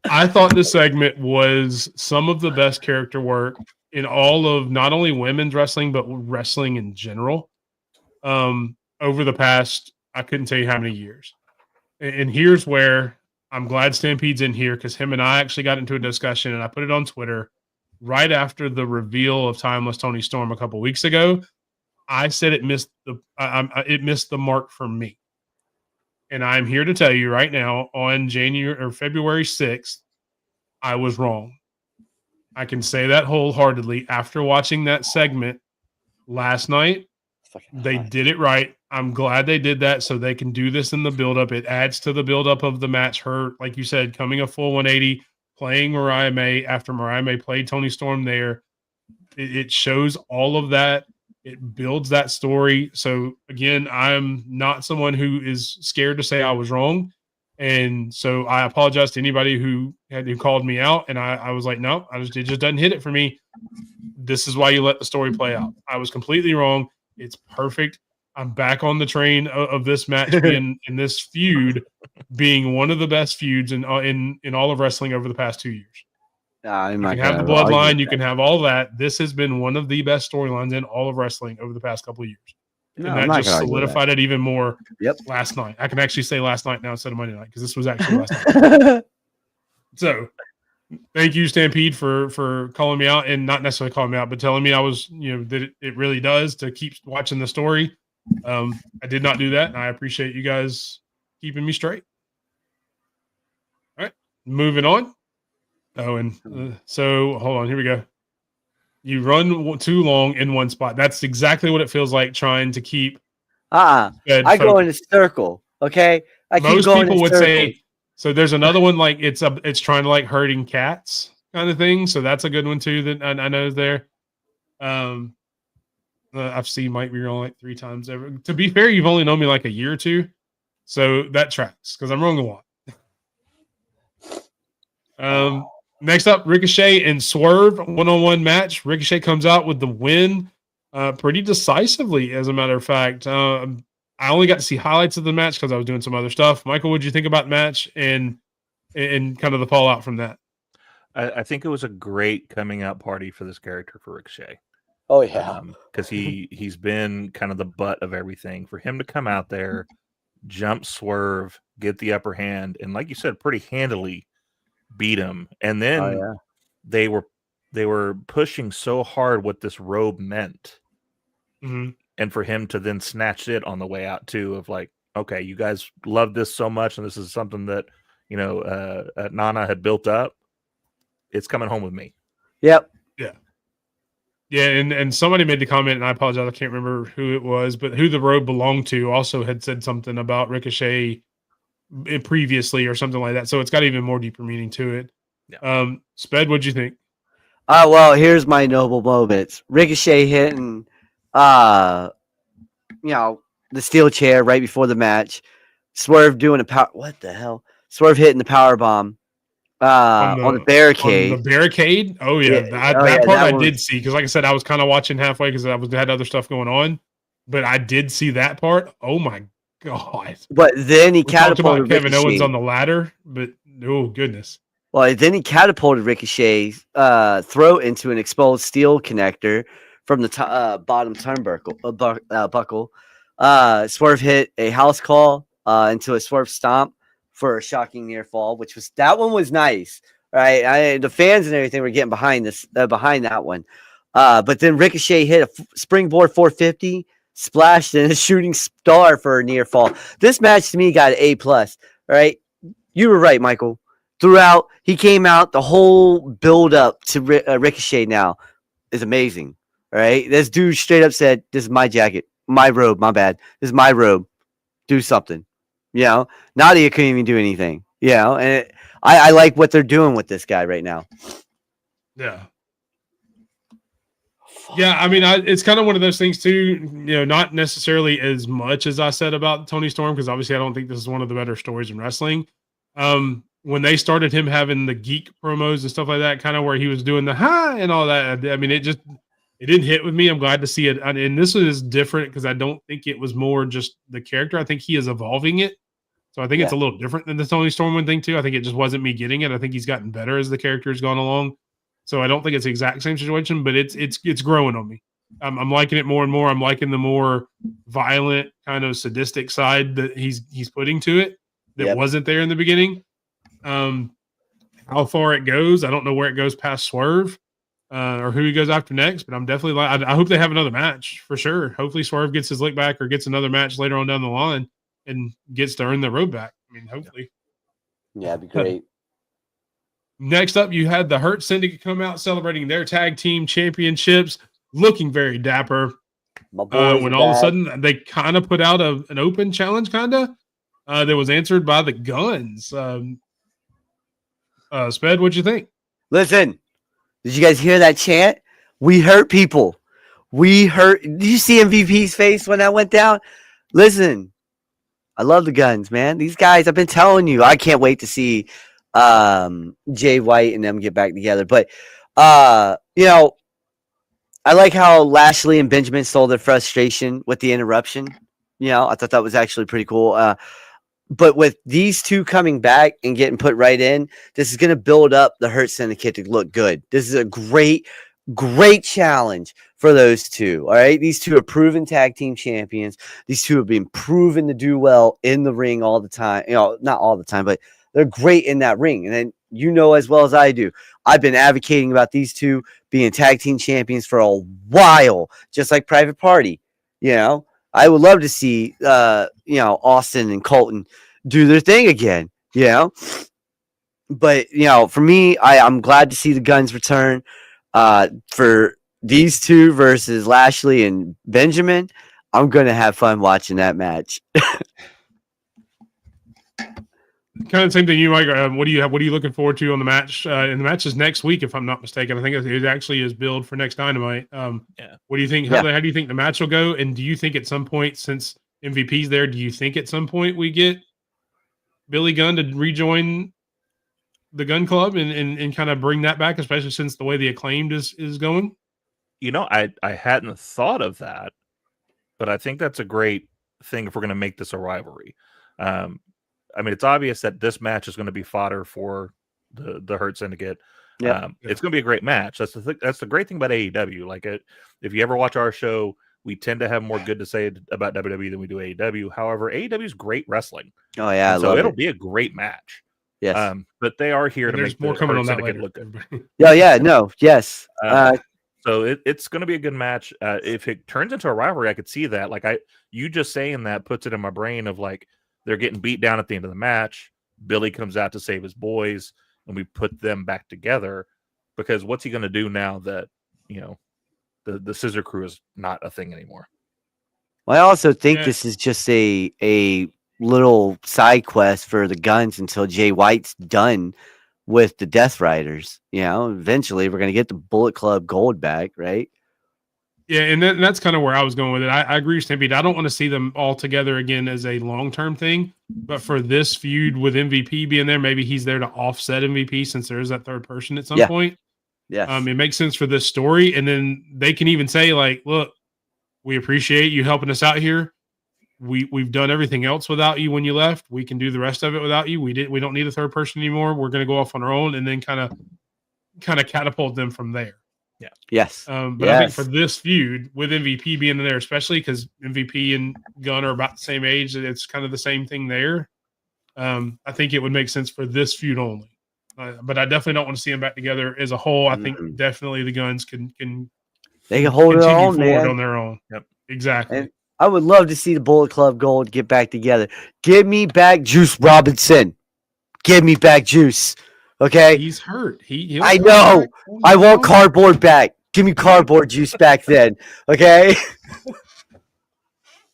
I thought this segment was some of the best character work in all of not only women's wrestling but wrestling in general. Over the past. I couldn't tell you how many years. And here's where I'm glad Stampede's in here because him and I actually got into a discussion and I put it on Twitter right after the reveal of Timeless Toni Storm a couple weeks ago. I said it missed the mark for me. And I'm here to tell you right now on February 6th, I was wrong. I can say that wholeheartedly after watching that segment last night. They did it right. I'm glad they did that so they can do this in the build-up. It adds to the build-up of the match. Her, like you said, coming a full 180, playing Mariah May after Mariah May played Toni Storm there. It shows all of that. It builds that story. So, again, I'm not someone who is scared to say I was wrong. And so I apologize to anybody who called me out. And I was like, no, it just doesn't hit it for me. This is why you let the story play out. I was completely wrong. It's perfect. I'm back on the train of this match being in this feud being one of the best feuds in all of wrestling over the past 2 years. You can have the bloodline, you can have all that. This has been one of the best storylines in all of wrestling over the past couple of years. And that just solidified it even more last night. I can actually say last night now instead of Monday night because this was actually last night. So thank you, Stampede, for calling me out and not necessarily calling me out, but telling me I was, that it really does to keep watching the story. I did not do that, and I appreciate you guys keeping me straight. All right, moving on. Oh, and so hold on. Here we go. You run too long in one spot. That's exactly what it feels like trying to keep. I go in a circle. Okay, I keep Most going people in would circles. say. So there's another one like it's trying to like herding cats kind of thing. So that's a good one too that I know is there. I've seen Mike be wrong like 3 times ever. To be fair, you've only known me like a year or two, so that tracks because I'm wrong a lot. Next up, Ricochet and Swerve one-on-one match. Ricochet comes out with the win, pretty decisively, as a matter of fact. I only got to see highlights of the match because I was doing some other stuff. Michael, what did you think about the match and kind of the fallout from that? I think it was a great coming out party for this character for Ricochet. Oh yeah, because he's been kind of the butt of everything. For him to come out there, jump Swerve, get the upper hand, and like you said, pretty handily beat him. And then they were pushing so hard what this robe meant, and for him to then snatch it on the way out too. Of like, okay, you guys love this so much, and this is something that Nana had built up. It's coming home with me. Yep. Yeah, and somebody made the comment, and I apologize, I can't remember who it was, but who the robe belonged to also had said something about Ricochet previously or something like that. So it's got even more deeper meaning to it. Yeah. Sped, what'd you think? Well, here's my noble moments. Ricochet hitting, the steel chair right before the match. Swerve doing a power. What the hell? Swerve hitting the power bomb. On the barricade. On the barricade? Oh, yeah. That part I did see. Because, like I said, I was kind of watching halfway because I had other stuff going on. But I did see that part. Oh, my God. But then he catapulted Kevin Owens on the ladder. But, oh, goodness. Well, then he catapulted Ricochet's throat into an exposed steel connector from the bottom turnbuckle. Swerve hit a house call into a Swerve stomp for a shocking near fall, that one was nice, right? The fans and everything were getting behind that one. But then Ricochet hit a springboard 450, splashed in a shooting star for a near fall. This match to me got an A+, right? You were right, Michael. Throughout, he came out, the whole build up to Ricochet now is amazing, right? This dude straight up said, "This is my jacket, my robe, my bad. This is my robe. Do something." Nadia couldn't even do anything. And I like what they're doing with this guy right now. Yeah. Yeah, I mean, it's kind of one of those things too. Not necessarily as much as I said about Tony Storm, because obviously I don't think this is one of the better stories in wrestling. When they started him having the geek promos and stuff like that, kind of where he was doing the ha and all that, I mean, it didn't hit with me. I'm glad to see it, and this is different because I don't think it was more just the character. I think he is evolving it. So I think it's a little different than the Tony Storm thing too. I think it just wasn't me getting it. I think he's gotten better as the character has gone along. So I don't think it's the exact same situation, but it's growing on me. I'm liking it more and more. I'm liking the more violent, kind of sadistic side that he's putting to it that wasn't there in the beginning. How far it goes, I don't know where it goes past Swerve or who he goes after next, but I'm definitely I hope they have another match for sure. Hopefully Swerve gets his lick back or gets another match later on down the line and gets to earn the road back. I mean, hopefully. Yeah, it'd be great. Next up, you had the Hurt Syndicate come out celebrating their tag team championships, looking very dapper. When all of a sudden they kind of put out an open challenge, that was answered by the Guns. Sped, what'd you think? Listen, did you guys hear that chant? We hurt people. We hurt. Did you see MVP's face when that went down? Listen. I love the Guns, man. These guys, I've been telling you, I can't wait to see Jay White and them get back together. But, I like how Lashley and Benjamin sold their frustration with the interruption. I thought that was actually pretty cool. But with these two coming back and getting put right in, this is going to build up the Hurt Syndicate to look good. This is a great challenge for those two. All right. These two are proven tag team champions. These two have been proven to do well in the ring all the time. Not all the time, but they're great in that ring. And then, as well as I do, I've been advocating about these two being tag team champions for a while, just like Private Party. I would love to see Austin and Colton do their thing again. But for me, I'm glad to see the Guns return. For these two versus Lashley and Benjamin, I'm gonna have fun watching that match. Kind of the same thing. You, Mike. What are you looking forward to on the match? And the match is next week, if I'm not mistaken. I think it actually is billed for next Dynamite. What do you think? How do you think the match will go? And do you think at some point, since MVP's there, do you think at some point we get Billy Gunn to rejoin the Gun Club and kind of bring that back, especially since the way the Acclaimed is going? I hadn't thought of that, but I think that's a great thing if we're going to make this a rivalry. I mean, it's obvious that this match is going to be fodder for the Hurt Syndicate. It's going to be a great match. That's the great thing about AEW. Like, if you ever watch our show, we tend to have more good to say about WWE than we do AEW. However, AEW is great wrestling. Oh yeah, so it'll be a great match. Yes, but they are here to there's make more the coming Hurt on that Syndicate later. look good. Yes. So it's going to be a good match. If it turns into a rivalry, I could see that. Like you just saying that puts it in my brain of like they're getting beat down at the end of the match. Billy comes out to save his boys, and we put them back together. Because what's he going to do now that the Scissor Crew is not a thing anymore? Well, I also think this is just a little side quest for the Guns until Jay White's done with the Death Riders. Eventually we're going to get the Bullet Club gold back, right? Yeah, and that's kind of where I was going with it. I agree with Stampede. I don't want to see them all together again as a long-term thing, but for this feud with MVP being there, maybe he's there to offset MVP since there is that third person at some point. Yeah. It makes sense for this story, and then they can even say like, "Look, we appreciate you helping us out here. We've done everything else without you when you left. We can do the rest of it without you. We don't need a third person anymore. We're going to go off on our own," and then kind of catapult them from there. Yeah. Yes. But I think for this feud with MVP being there, especially because MVP and Gunn are about the same age, it's kind of the same thing there. I think it would make sense for this feud only. But I definitely don't want to see them back together as a whole. I think definitely the Guns can hold it on, on their own. Yep. Exactly. And I would love to see the Bullet Club Gold get back together. Give me back Juice Robinson. Give me back Juice. Okay? He's hurt. I know. I want Cardboard back. Give me Cardboard Juice back then. Okay?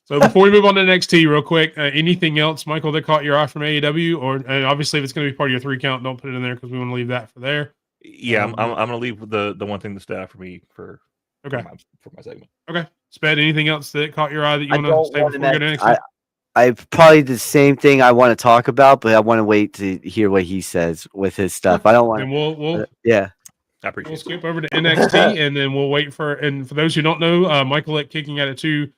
So before we move on to NXT real quick, anything else, Michael, that caught your eye from AEW? Or obviously if it's going to be part of your 3 count, don't put it in there because we want to leave that for there. Yeah, I'm going to leave the one thing that stood out for me for my segment. Okay. Sped, anything else that caught your eye that you want to say before we go to NXT? I probably the same thing I want to talk about, but I want to wait to hear what he says with his stuff. I don't want to. We'll we'll skip over to NXT and then we'll wait for. And for those who don't know, Michael at Kicking At It 2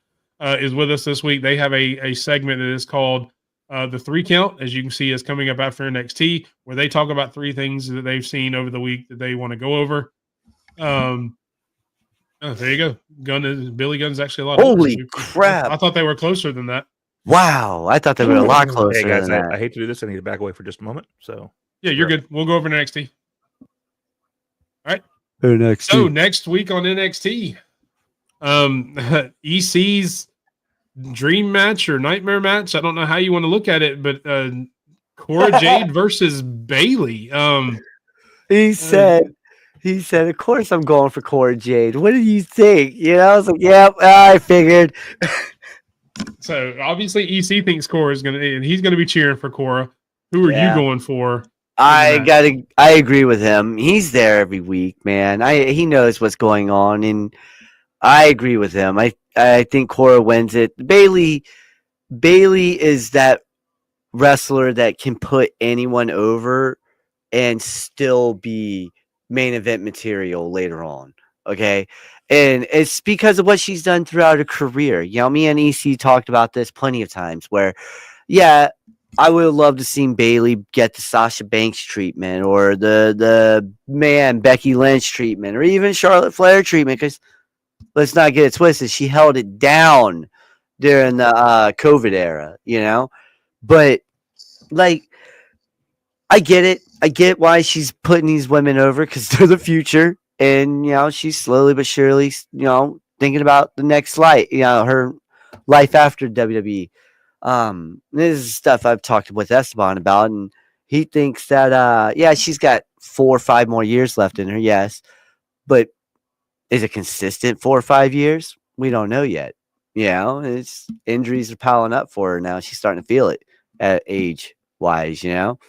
is with us this week. They have a segment that is called the 3 count, as you can see, is coming up after NXT, where they talk about 3 things that they've seen over the week that they want to go over. There you go. Billy Gunn's actually a lot. Holy crap! I thought they were closer than that. Wow, I thought they were a lot closer. Hey guys, than that. I hate to do this. I need to back away for just a moment. So yeah, you're good. We'll go over to NXT. All right. NXT. So next week on NXT, EC's dream match or nightmare match. I don't know how you want to look at it, but Cora Jade versus Bayley. He said, of course I'm going for Cora Jade. What do you think? I was like, yep, I figured. So obviously EC thinks Cora is and he's gonna be cheering for Cora. Who are you going for? I agree with him. He's there every week, man. He knows what's going on, and I agree with him. I think Cora wins it. Bayley is that wrestler that can put anyone over and still be main event material later on. Okay. And it's because of what she's done throughout her career. Me and EC talked about this plenty of times where, I would have loved to seen Bayley get the Sasha Banks treatment or the Becky Lynch treatment or even Charlotte Flair treatment, because let's not get it twisted. She held it down during the COVID era, But, like, I get it. I get why she's putting these women over because they're the future. And, she's slowly but surely, thinking about the next light, her life after WWE. This is stuff I've talked with Esteban about, and he thinks that yeah, she's got 4 or 5 more years left in her, yes, but is it consistent 4 or 5 years? We don't know yet. You know, it's injuries are piling up for her now. She's starting to feel it at age wise, you know.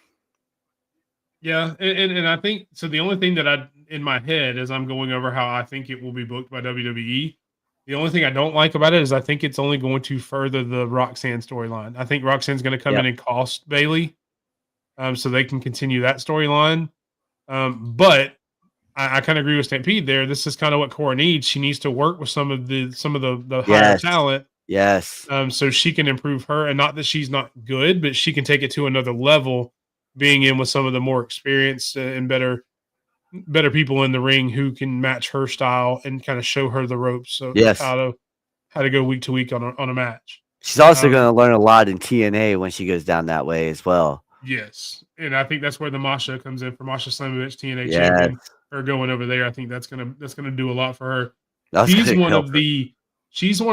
Yeah, and I think so. The only thing that I in my head as I'm going over how I think it will be booked by WWE, the only thing I don't like about it is I think it's only going to further the Roxanne storyline. I think Roxanne's going to come in and cost Bailey, so they can continue that storyline. But I kind of agree with Stampede there. This is kind of what Cora needs. She needs to work with some of the higher talent, so she can improve her. And not that she's not good, but she can take it to another level, being in with some of the more experienced and better people in the ring who can match her style and kind of show her the ropes of how to go week to week on a match. She's also going to learn a lot in TNA when she goes down that way as well. Yes, and I think that's where the Masha comes in for Masha Slamovich, TNA champion. Her going over there, I think that's gonna do a lot for her. She's one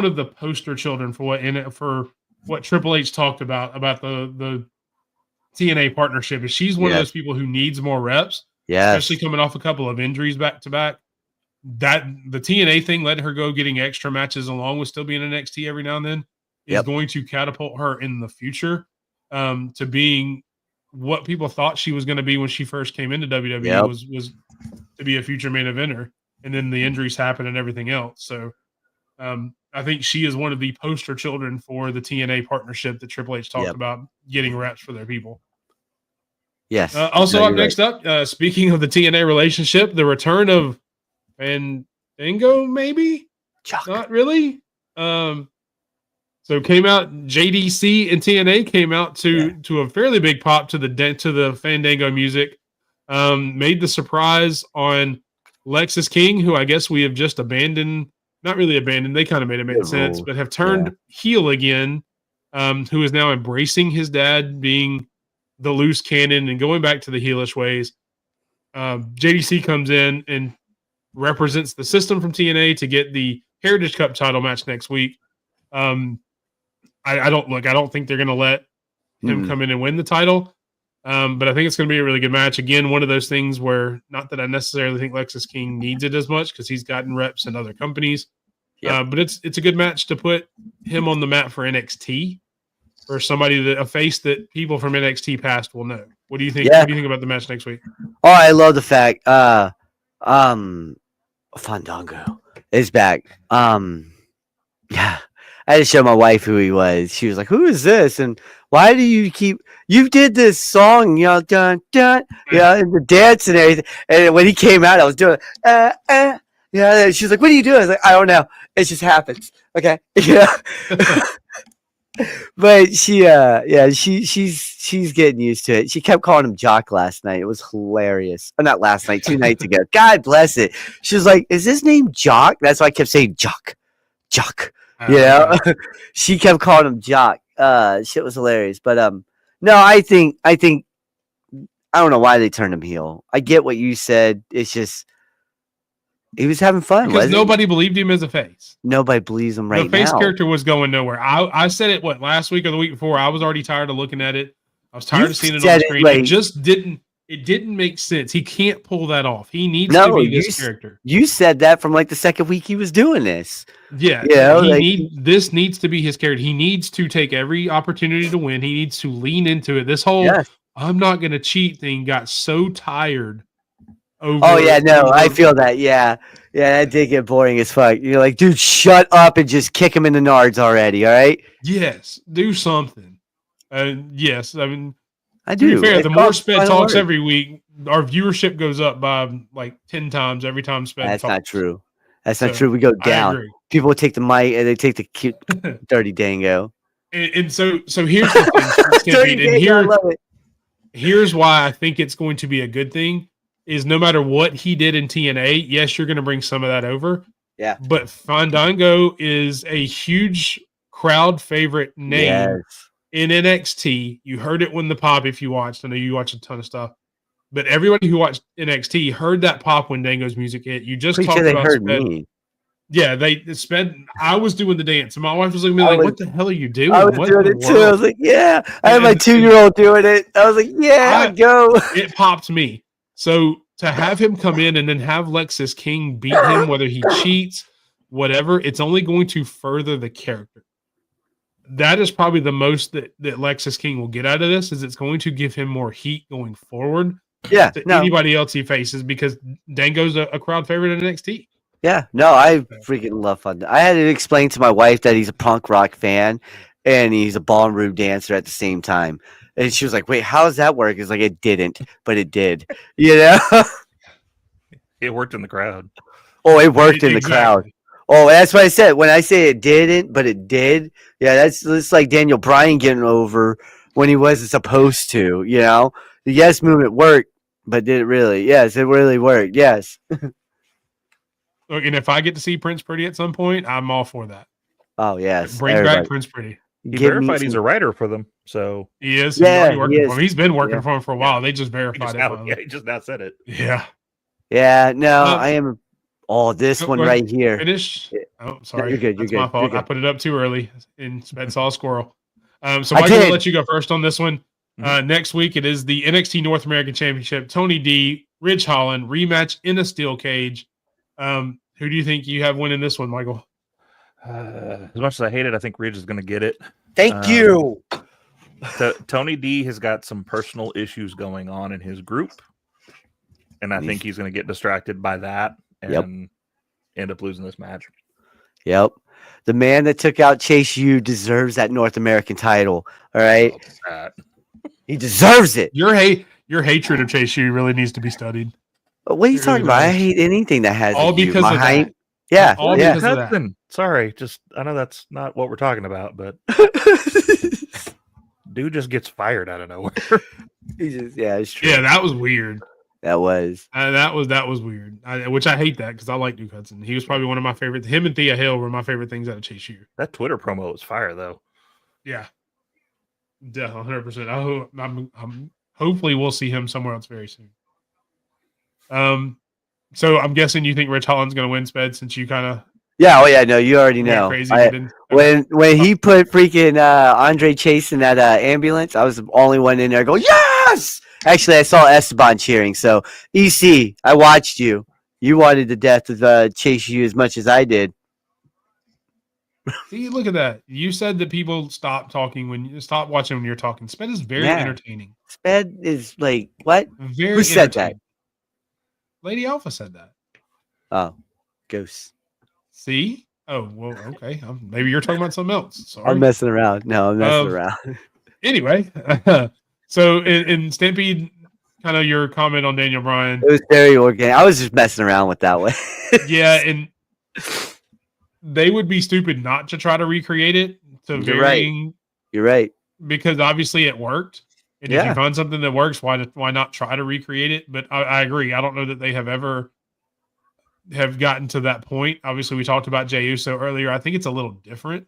of the poster children for what Triple H talked about the TNA partnership. Is she's one of those people who needs more reps, especially coming off a couple of injuries back to back. That the TNA thing, letting her go getting extra matches along with still being in NXT every now and then is going to catapult her in the future to being what people thought she was going to be when she first came into WWE was to be a future main eventer, and then the injuries happen and everything else. So I think she is one of the poster children for the TNA partnership that Triple H talked about getting reps for their people. Yes. Also next up, speaking of the TNA relationship, the return of Fandango, maybe? Not really. So came out JDC and TNA came out to a fairly big pop to the Fandango music. Made the surprise on Lexus King, who I guess we have just abandoned. Not really abandoned. They kind of made sense, but have turned heel again. Who is now embracing his dad being the loose cannon and going back to the heelish ways. JDC comes in and represents the system from TNA to get the Heritage Cup title match next week. I don't think they're going to let him come in and win the title. But I think it's going to be a really good match. Again, one of those things where not that I necessarily think Lexus King needs it as much because he's gotten reps in other companies. But it's a good match to put him on the map for NXT or somebody a face that people from NXT past will know. What do you think? What do you think about the match next week? Oh, I love the fact Fandango is back. Yeah. I had to show my wife who he was. She was like, "Who is this? And why do you did this song, you know, dun dun, and the dance and everything." And when he came out, I was doing, and she's like, "What are you doing?" I was like, "I don't know. It just happens." Okay, but she's getting used to it. She kept calling him Jock last night. It was hilarious. Or not last night, 2 nights ago. God bless it. She was like, "Is his name Jock?" That's why I kept saying Jock. She kept calling him Jock. Shit was hilarious. But no, I think I don't know why they turned him heel. I get what you said. It's just he was having fun because nobody believed him as a face. Nobody believes him right now. The face character was going nowhere. I said it last week or the week before. I was already tired of looking at it. I was tired of seeing it on the screen. It just didn't. It didn't make sense. He can't pull that off. He needs to be this character. You said that from like the second week he was doing this. Yeah. This needs to be his character. He needs to take every opportunity to win. He needs to lean into it. This whole I'm not going to cheat thing got so tired. I feel that. Yeah, that did get boring as fuck. You're like, dude, shut up and just kick him in the nards already, all right? Yes, do something. Yes, I mean, I do. To be fair, the more Sped talks every week, our viewership goes up by like 10 times every time Sped talks. That's not true. That's not true. We go down. People would take the mic and they take the cute, dirty dango. And so here's the thing. Dirty dango, I love it. Here's why I think it's going to be a good thing is no matter what he did in TNA, yes, you're going to bring some of that over. Yeah. But Fandango is a huge crowd favorite name in NXT. You heard it when the pop, if you watched. I know you watch a ton of stuff. But everybody who watched NXT heard that pop when Dango's music hit. You just talked about heard me. Yeah, they spent. I was doing the dance, and my wife was looking at me like, "What the hell are you doing?" I was What doing in it the too. I world? was like, yeah. I had And- my and- 2-year-old doing it. I was like, yeah, go. It popped me. So to have him come in and then have Lexus King beat him, whether he cheats, whatever, it's only going to further the character. That is probably the most that Lexus King will get out of this, is it's going to give him more heat going forward Yeah, to no. anybody else he faces, because Dango's a crowd favorite in NXT. Yeah, no, I freaking love fun. I had to explain to my wife that he's a punk rock fan and he's a ballroom dancer at the same time. And she was like, wait, how does that work? It's like, it didn't, but it did. You know? It worked in the crowd. Oh, it worked in the crowd. Exactly. Oh, that's what I said. When I say it didn't, but it did. Yeah, that's like Daniel Bryan getting over when he wasn't supposed to, you know? The yes movement worked, but did it really? Yes, it really worked. Yes. Look, and if I get to see Prince Pretty at some point, I'm all for that. Oh, yes. Bring everybody. back Prince Pretty. He Give me verified he's some- a writer for them, so He is. Yeah, He's already working he for is. him. He's been working Yeah. for him for a while. Yeah. They just he verified just it. now, finally. yeah, he just now said it. Yeah. Yeah, no, Uh, I am. Oh, this go one ahead. right here. Finish. Yeah. Oh, sorry. you're good, you're That's my good, fault. you're I good. put it up too early and Sped saw a squirrel. So I Michael, we'll did. let you go first on this one. Next week, it is the NXT North American Championship. Tony D, Ridge Holland, rematch in a steel cage. Who do you think you have winning this one, Michael? As much as I hate it, I think Ridge is going to get it. Thank you. Tony D has got some personal issues going on in his group, and I think he's going to get distracted by that and end up losing this match. Yep. The man that took out Chase U deserves that North American title. All right. He deserves it. Your hatred of Chase U really needs to be studied. What are you It talking really about? I does. hate anything that has All a U. because of My- that. Yeah. All yeah. because of that. Hudson. Sorry, just I know that's not what we're talking about, but dude just gets fired out of nowhere. It's true. Yeah, that was weird. That was. That was weird. Which I hate that because I like Duke Hudson. He was probably one of my favorites. Him and Thea Hill were my favorite things out of Chase U. That Twitter promo was fire, though. Yeah, 100%. I'm hopefully we'll see him somewhere else very soon. So I'm guessing you think Rich Holland's going to win, Sped, since you kind of Yeah. Oh yeah. No, you already know. crazy. When he put freaking Andre Chase in that ambulance, I was the only one in there going, yes! Actually, I saw Esteban cheering. So, EC, I watched you. You wanted the death of Chase U as much as I did. See, look at that. You said that people stop talking when you stop watching when you're talking. Sped is very Yeah. entertaining. Sped is like, what? Very Who said that? entertaining. Lady Alpha said that. Oh, ghosts. See? Oh, well, okay. Maybe you're talking about something else. Sorry. I'm messing around. No, I'm messing around. Anyway, so in Stampede, kind of your comment on Daniel Bryan. It was very organic. I was just messing around with that one. Yeah, and they would be stupid not to try to recreate it to You're right. varying, You're right. because obviously it worked. And if Yeah. you find something that works, why not try to recreate it? But I agree. I don't know that they have ever have gotten to that point. Obviously, we talked about Jey Uso earlier. I think it's a little different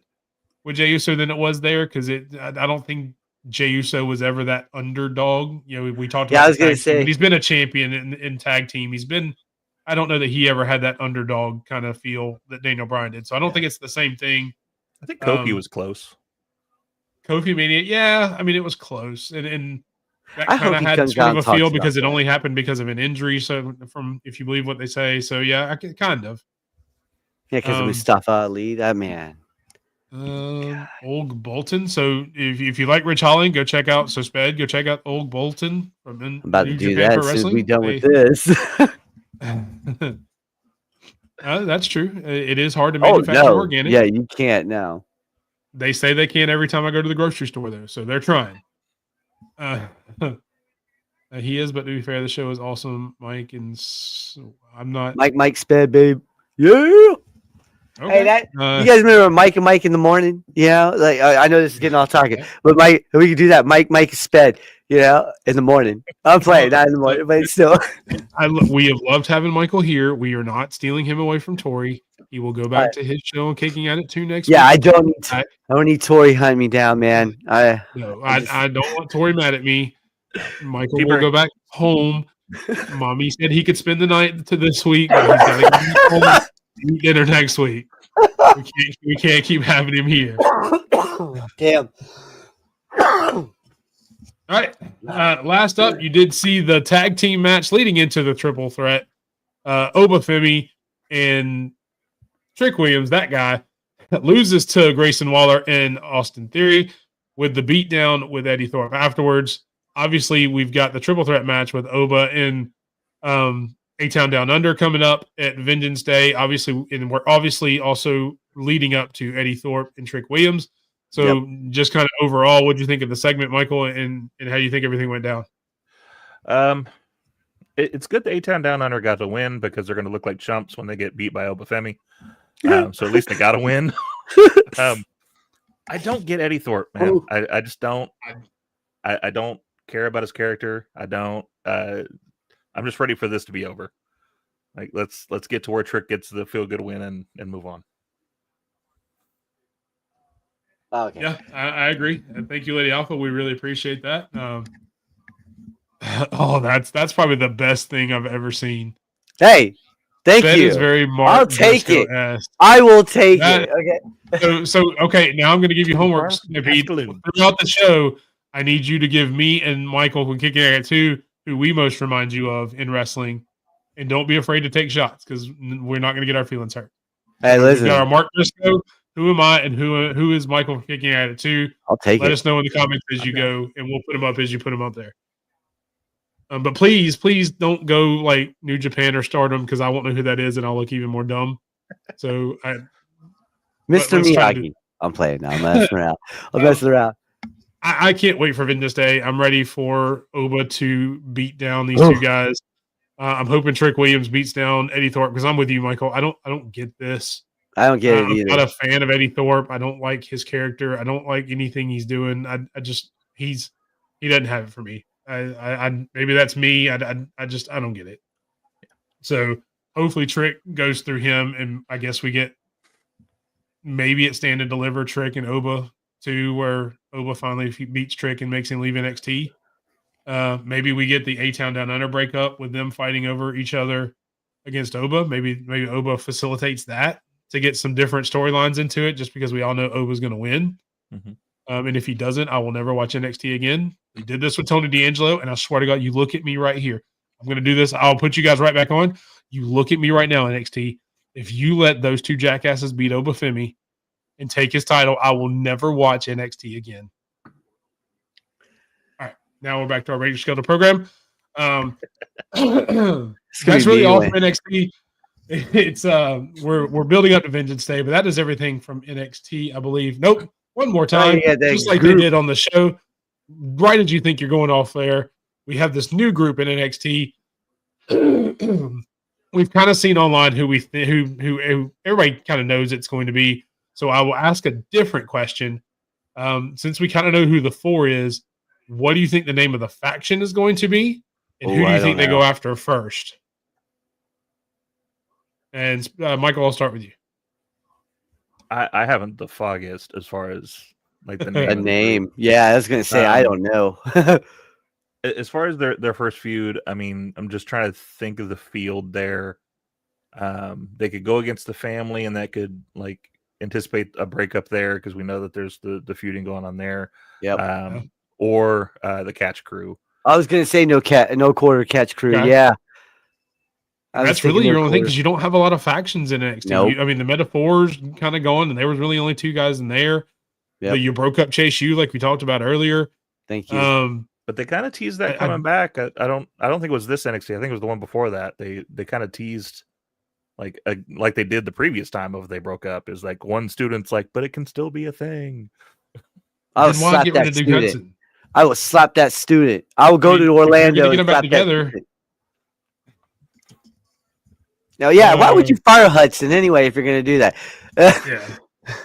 with Jey Uso than it was there, because I don't think Jey Uso was ever that underdog. You know, we talked about Yeah, I was the gonna tag team, say. but he's been a champion in tag team. I don't know that he ever had that underdog kind of feel that Daniel Bryan did. So I don't think it's the same thing. I think Kofi was close. Kofi Mania, yeah, I mean, it was close, and that I kind hope of he had comes sort out of a and talks feel about because it that. only happened because of an injury. So, if you believe what they say, so yeah, kind of. Yeah, because of Mustafa Ali, that man. Olg Bolton. So if you like Rich Holland, go check out Sped. Go check out Olg Bolton from I'm about New to do Japan that Pro as soon as Wrestling. we done with this. That's true. It is hard to Oh manufacture no! organic. Yeah, you can't now. They say they can every time I go to the grocery store, though, so they're trying. He is, but to be fair, the show is awesome, Mike. And I'm not. Mike sped, babe. Yeah. Okay. Hey, you guys remember Mike and Mike in the morning? You know, like I know this is getting off talking, but Mike, we could do that. Mike sped, you know, in the morning. I'm playing not in the morning, but still. We have loved having Michael here. We are not stealing him away from Tori. He will go back to his show and Kicking at It 2 next week. Yeah, I don't need Tori hunt me down, man. I don't want Tori mad at me. Michael will go back home. Mommy said he could spend the night to this week, but he's got to get home. Eat dinner next week. We can't keep having him here. Damn. All right. Last up, you did see the tag team match leading into the triple threat. Obafemi and Trick Williams, that guy, loses to Grayson Waller and Austin Theory with the beatdown with Eddie Thorpe afterwards. Obviously, we've got the triple threat match with Oba and A-Town Down Under coming up at Vengeance Day. Obviously, and we're obviously also leading up to Eddie Thorpe and Trick Williams. So just kind of overall, what do you think of the segment, Michael, and how do you think everything went down? It's good that A-Town Down Under got to win because they're going to look like chumps when they get beat by Obafemi. So at least they got to win. I don't get Eddie Thorpe, man. I just don't. I don't care about his character. I don't. I'm just ready for this to be over. Like let's get to where Trick gets the feel good win and move on. Okay. Yeah, I agree. Thank you, Lady Alpha. We really appreciate that. That's probably the best thing I've ever seen. Hey, thank that you. Is very I'll take it. Briscoe-esque. I will take it. Okay. So okay, now I'm going to give you homework, Snippy. Throughout the show, I need you to give me and Michael from Kicking At 2 who we most remind you of in wrestling, and don't be afraid to take shots because we're not going to get our feelings hurt. Hey, listen. We got our Mark Briscoe. Who am I and who is Michael from Kicking At 2? I'll take it. Let us know in the comments as you go, and we'll put them up as you put them up there. But please don't go like New Japan or Stardom because I won't know who that is and I'll look even more dumb. So, Mr. Miyagi. I'm playing now. I'm messing around. I'm messing around. I can't wait for Vengeance Day. I'm ready for Oba to beat down these two guys. I'm hoping Trick Williams beats down Eddie Thorpe because I'm with you, Michael. I don't get this. I don't get it either. I'm not a fan of Eddie Thorpe. I don't like his character. I don't like anything he's doing. He doesn't have it for me. I maybe that's me. I don't get it. So hopefully Trick goes through him, and I guess we get maybe at Stand and Deliver Trick and Oba too, where Oba finally beats Trick and makes him leave NXT. Maybe we get the A-Town Down Under breakup with them fighting over each other against Oba. Maybe Oba facilitates that to get some different storylines into it, just because we all know Oba's going to win. Mm-hmm. And if he doesn't, I will never watch NXT again. We did this with Tony D'Angelo, and I swear to God, you look at me right here. I'm going to do this. I'll put you guys right back on. You look at me right now, NXT. If you let those two jackasses beat Obafemi and take his title, I will never watch NXT again. All right, now we're back to our regular scheduled program. That's really all from NXT. It's we're building up to Vengeance Day, but that is everything from NXT, I believe. Nope. One more time, just like they did on the show. Right as you think you're going off there, we have this new group in NXT. We've kind of seen online who everybody kind of knows it's going to be. So I will ask a different question. Since we kind of know who the 4 is, what do you think the name of the faction is going to be? And who do you think they go after first? And Michael, I'll start with you. I haven't the foggiest as far as like the name. A name. Yeah, I was gonna say I don't know. As far as their first feud, I mean, I'm just trying to think of the field there. They could go against the family, and that could like anticipate a breakup there because we know that there's the feuding going on there. Yep. Or the Catch Crew. I was gonna say no quarter Catch Crew. Okay. Yeah. That's really your only thing because you don't have a lot of factions in NXT. Nope. I mean, the Metaphors kind of going, and there was really only 2 guys in there. Yep. You broke up Chase U like we talked about earlier. Thank you. But they kind of teased that coming back. I don't think it was this NXT. I think it was the one before that. They kind of teased like they did the previous time of they broke up. Is like one student's like, but it can still be a thing. I will slap that student. I will slap that student. I will go to Orlando and slap together. Now, yeah, why would you fire Hudson anyway if you're going to do that? Yeah.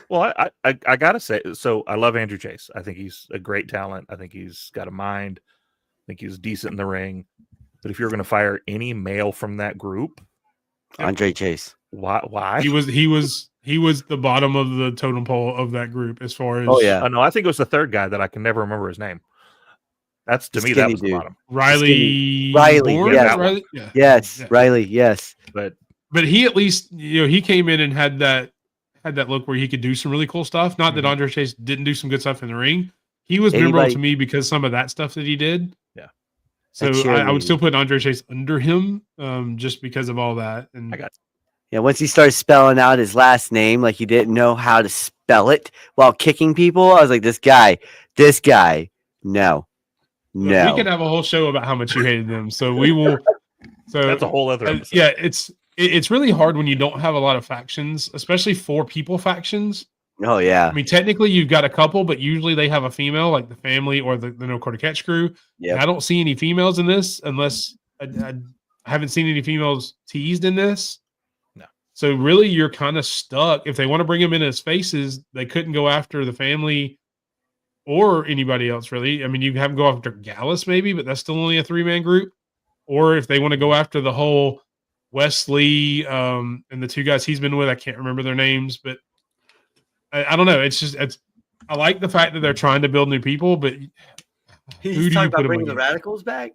Well, I gotta say, so I love Andrew Chase. I think he's a great talent. I think he's got a mind. I think he's decent in the ring. But if you're going to fire any male from that group, Andre Chase, why? He was the bottom of the totem pole of that group as far as. Oh yeah, no, I think it was the third guy that I can never remember his name. That's to me that was the bottom. Riley. Yes. Riley? Yeah. Yes. Yeah. Riley. Yes. But but he at least, he came in and had that look where he could do some really cool stuff. Not that Andre Chase didn't do some good stuff in the ring. He was memorable to me because some of that stuff that he did. Yeah. So I would still put Andre Chase under him, just because of all that. And once he started spelling out his last name like he didn't know how to spell it while kicking people, I was like, this guy, no. We could have a whole show about how much you hated them. So we will. So that's a whole other episode. Yeah, it's really hard when you don't have a lot of factions, especially 4 people factions. Oh yeah. I mean, technically you've got a couple, but usually they have a female, like the family or the No Quarter Catch crew. Yeah, I don't see any females in this unless I haven't seen any females teased in this. No. So really, you're kind of stuck. If they want to bring them in as faces, they couldn't go after the family or anybody else, really. I mean, you have them go after Gallus maybe, but that's still only a 3-man group. Or if they want to go after the whole Wesley and the 2 guys he's been with, I can't remember their names, but I don't know. I like the fact that they're trying to build new people, but who do you put bringing the Radicals back?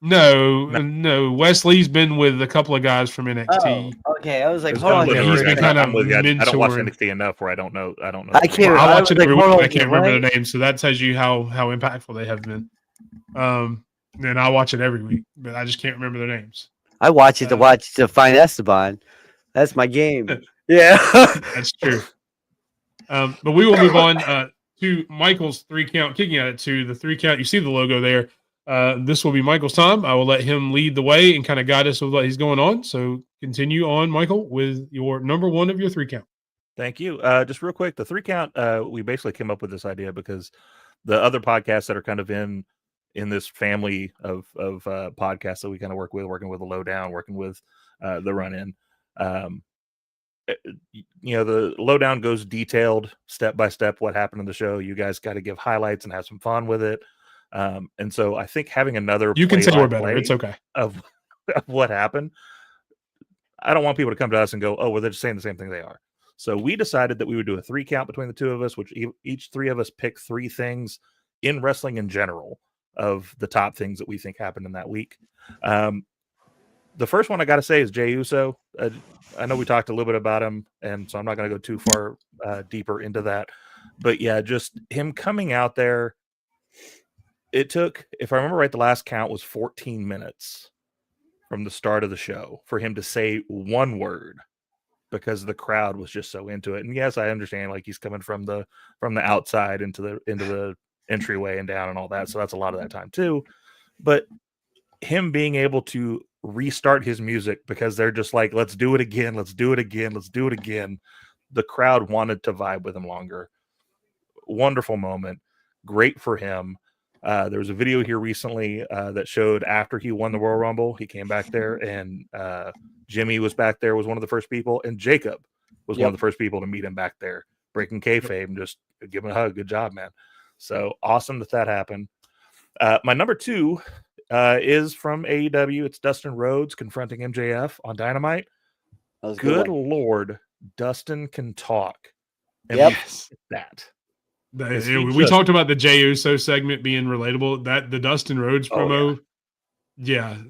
No. Wesley's been with a couple of guys from NXT. Oh, okay, I was like, hold on. He's been kind of mentoring. I don't watch NXT enough where I don't know. I can't. I watch it every week. I can't remember the names, so that tells you how impactful they have been. And I watch it every week, but I just can't remember their names. I watch it to find Esteban. That's my game. Yeah, that's true. But we will move on to Michael's 3 count, kicking at it to the 3 count. You see the logo there. This will be Michael's time. I will let him lead the way and kind of guide us with what he's going on. So continue on, Michael, with your number 1 of your 3 count. Thank you. Just real quick, the 3 count, we basically came up with this idea because the other podcasts that are kind of in this family of podcasts that we kind of working with the Lowdown, working with the Run-In, the Lowdown goes detailed step by step what happened in the show. You guys got to give highlights and have some fun with it. And so I think having another you can say we're better. It's okay of what happened. I don't want people to come to us and go, oh, well, they're just saying the same thing they are. So we decided that we would do a 3 count between the 2 of us, which each 3 of us pick 3 things in wrestling in general of the top things that we think happened in that week. The first one I got to say is Jey Uso. I know we talked a little bit about him, and so I'm not going to go too far deeper into that. But yeah, just him coming out there. It took, if I remember right, the last count was 14 minutes from the start of the show for him to say 1 word because the crowd was just so into it. And yes, I understand, like, he's coming from the outside into the entryway and down and all that, so that's a lot of that time too. But him being able to restart his music because they're just like, let's do it again, let's do it again, let's do it again. The crowd wanted to vibe with him longer. Wonderful moment. Great for him. There was a video here recently that showed after he won the Royal Rumble, he came back there and Jimmy was back there, was one of the first people, and Jacob was one of the first people to meet him back there, breaking kayfabe and just give him a hug. Good job, man. So awesome that happened. My number 2 is from AEW. It's Dustin Rhodes confronting MJF on Dynamite. Good Lord, Dustin can talk. And we talked about the Jey Uso segment being relatable. That the Dustin Rhodes promo,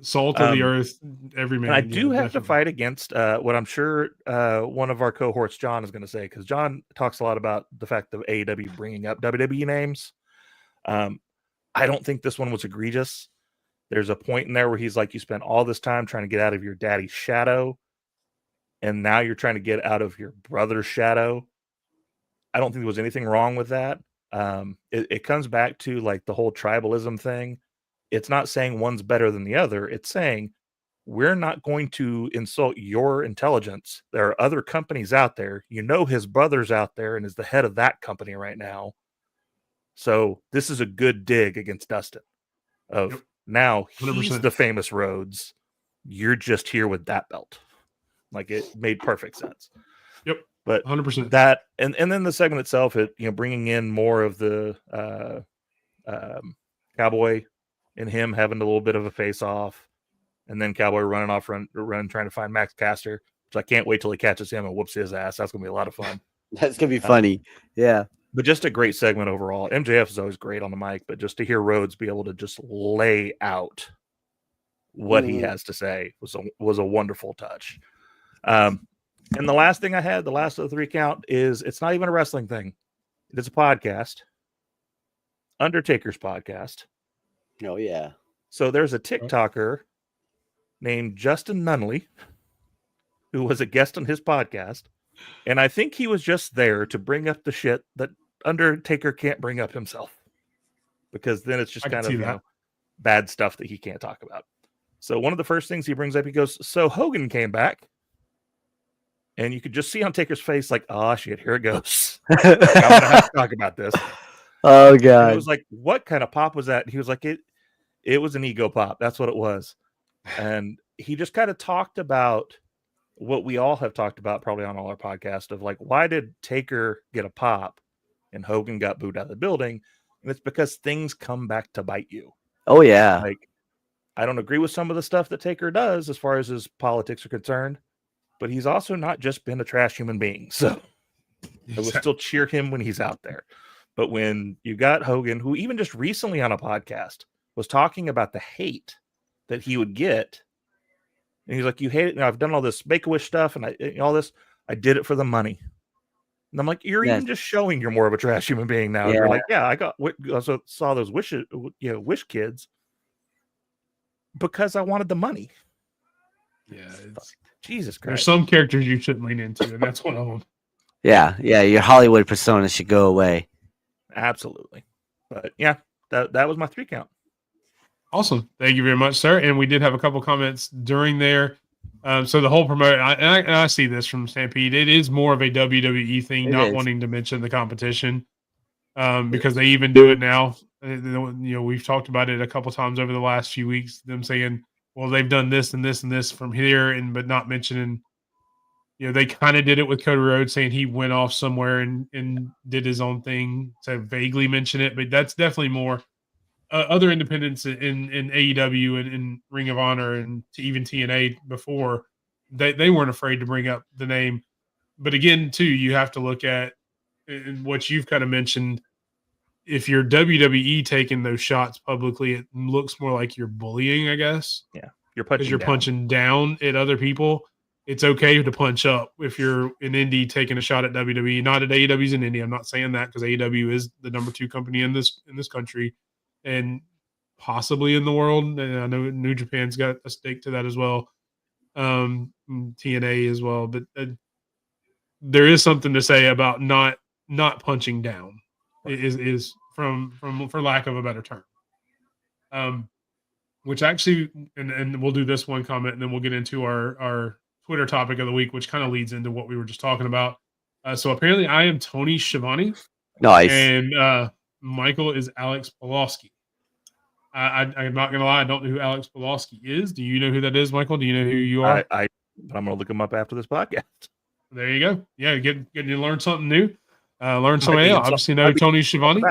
salt of the earth, every man. I do have to fight against what I'm sure one of our cohorts, John, is going to say, because John talks a lot about the fact of AEW bringing up WWE names. I don't think this one was egregious. There's a point in there where he's like, you spent all this time trying to get out of your daddy's shadow, and now you're trying to get out of your brother's shadow. I don't think there was anything wrong with that. It comes back to like the whole tribalism thing. It's not saying one's better than the other. It's saying we're not going to insult your intelligence. There are other companies out there. You know, his brother's out there and is the head of that company right now. So this is a good dig against Dustin. Now he's 100%. The famous Rhodes. You're just here with that belt. Like, it made perfect sense. Yep. But 100% that, and then the segment itself, bringing in more of the Cowboy and him having a little bit of a face off, and then Cowboy running off, trying to find Max Caster, which I can't wait till he catches him and whoops his ass. That's gonna be a lot of fun. That's gonna be funny. Yeah. But just a great segment overall. MJF is always great on the mic, but just to hear Rhodes be able to just lay out what he has to say was a wonderful touch. And the last thing I had, the last of the 3 count, is it's not even a wrestling thing. It is a podcast. Undertaker's podcast. Oh, yeah. So there's a TikToker named Justin Nunley who was a guest on his podcast. And I think he was just there to bring up the shit that Undertaker can't bring up himself. Because then it's just kind of, bad stuff that he can't talk about. So one of the first things he brings up, he goes, so Hogan came back. And you could just see on Taker's face, like, oh, shit, here it goes. I'm going to have to talk about this. Oh, God. And it was like, what kind of pop was that? And he was like, it was an ego pop. That's what it was. And he just kind of talked about what we all have talked about probably on all our podcasts of like, why did Taker get a pop and Hogan got booed out of the building? And it's because things come back to bite you. Oh, yeah. Like, I don't agree with some of the stuff that Taker does as far as his politics are concerned, but he's also not just been a trash human being. So I will still cheer him when he's out there. But when you got Hogan, who even just recently on a podcast was talking about the hate that he would get, and he's like, you hate it. Now I've done all this Make-A-Wish stuff and all this. I did it for the money. And I'm like, you're even just showing you're more of a trash human being now. Yeah. You're like, yeah, I also saw those wish kids because I wanted the money. Yeah. Jesus Christ. There's some characters you shouldn't lean into, and that's one of them. Yeah. Your Hollywood persona should go away. Absolutely. But yeah, that was my 3 count. Awesome. Thank you very much, sir. And we did have a couple comments during there. So the whole promote, I see this from Stampede. It is more of a WWE thing, not wanting to mention the competition, because they even do it now. We've talked about it a couple times over the last few weeks. Them saying, "Well, they've done this and this and this from here," but not mentioning. They kind of did it with Cody Rhodes, saying he went off somewhere and did his own thing to vaguely mention it. But that's definitely more. Other independents in AEW and in Ring of Honor and even TNA before, they weren't afraid to bring up the name. But again, too, you have to look at what you've kind of mentioned. If you're WWE taking those shots publicly, it looks more like you're bullying, I guess. Yeah, you're punching down at other people. It's okay to punch up if you're an indie taking a shot at WWE. Not at AEW's an indie. I'm not saying that because AEW is the number 2 company in this country. And possibly in the world. And I know New Japan's got a stake to that as well. TNA as well. But there is something to say about not punching down. Is from for lack of a better term. Which actually, and we'll do this one comment, and then we'll get into our Twitter topic of the week, which kind of leads into what we were just talking about. So apparently, I am Tony Schiavone. Nice. And Michael is Alex Pulaski. I'm not gonna lie, I don't know who Alex Pulaski is. Do you know who that is, Michael? Do you know who you are? I'm gonna look him up after this podcast. There you go. Yeah, get to learn something new. Learn something else. Obviously, know Tony Schiavone.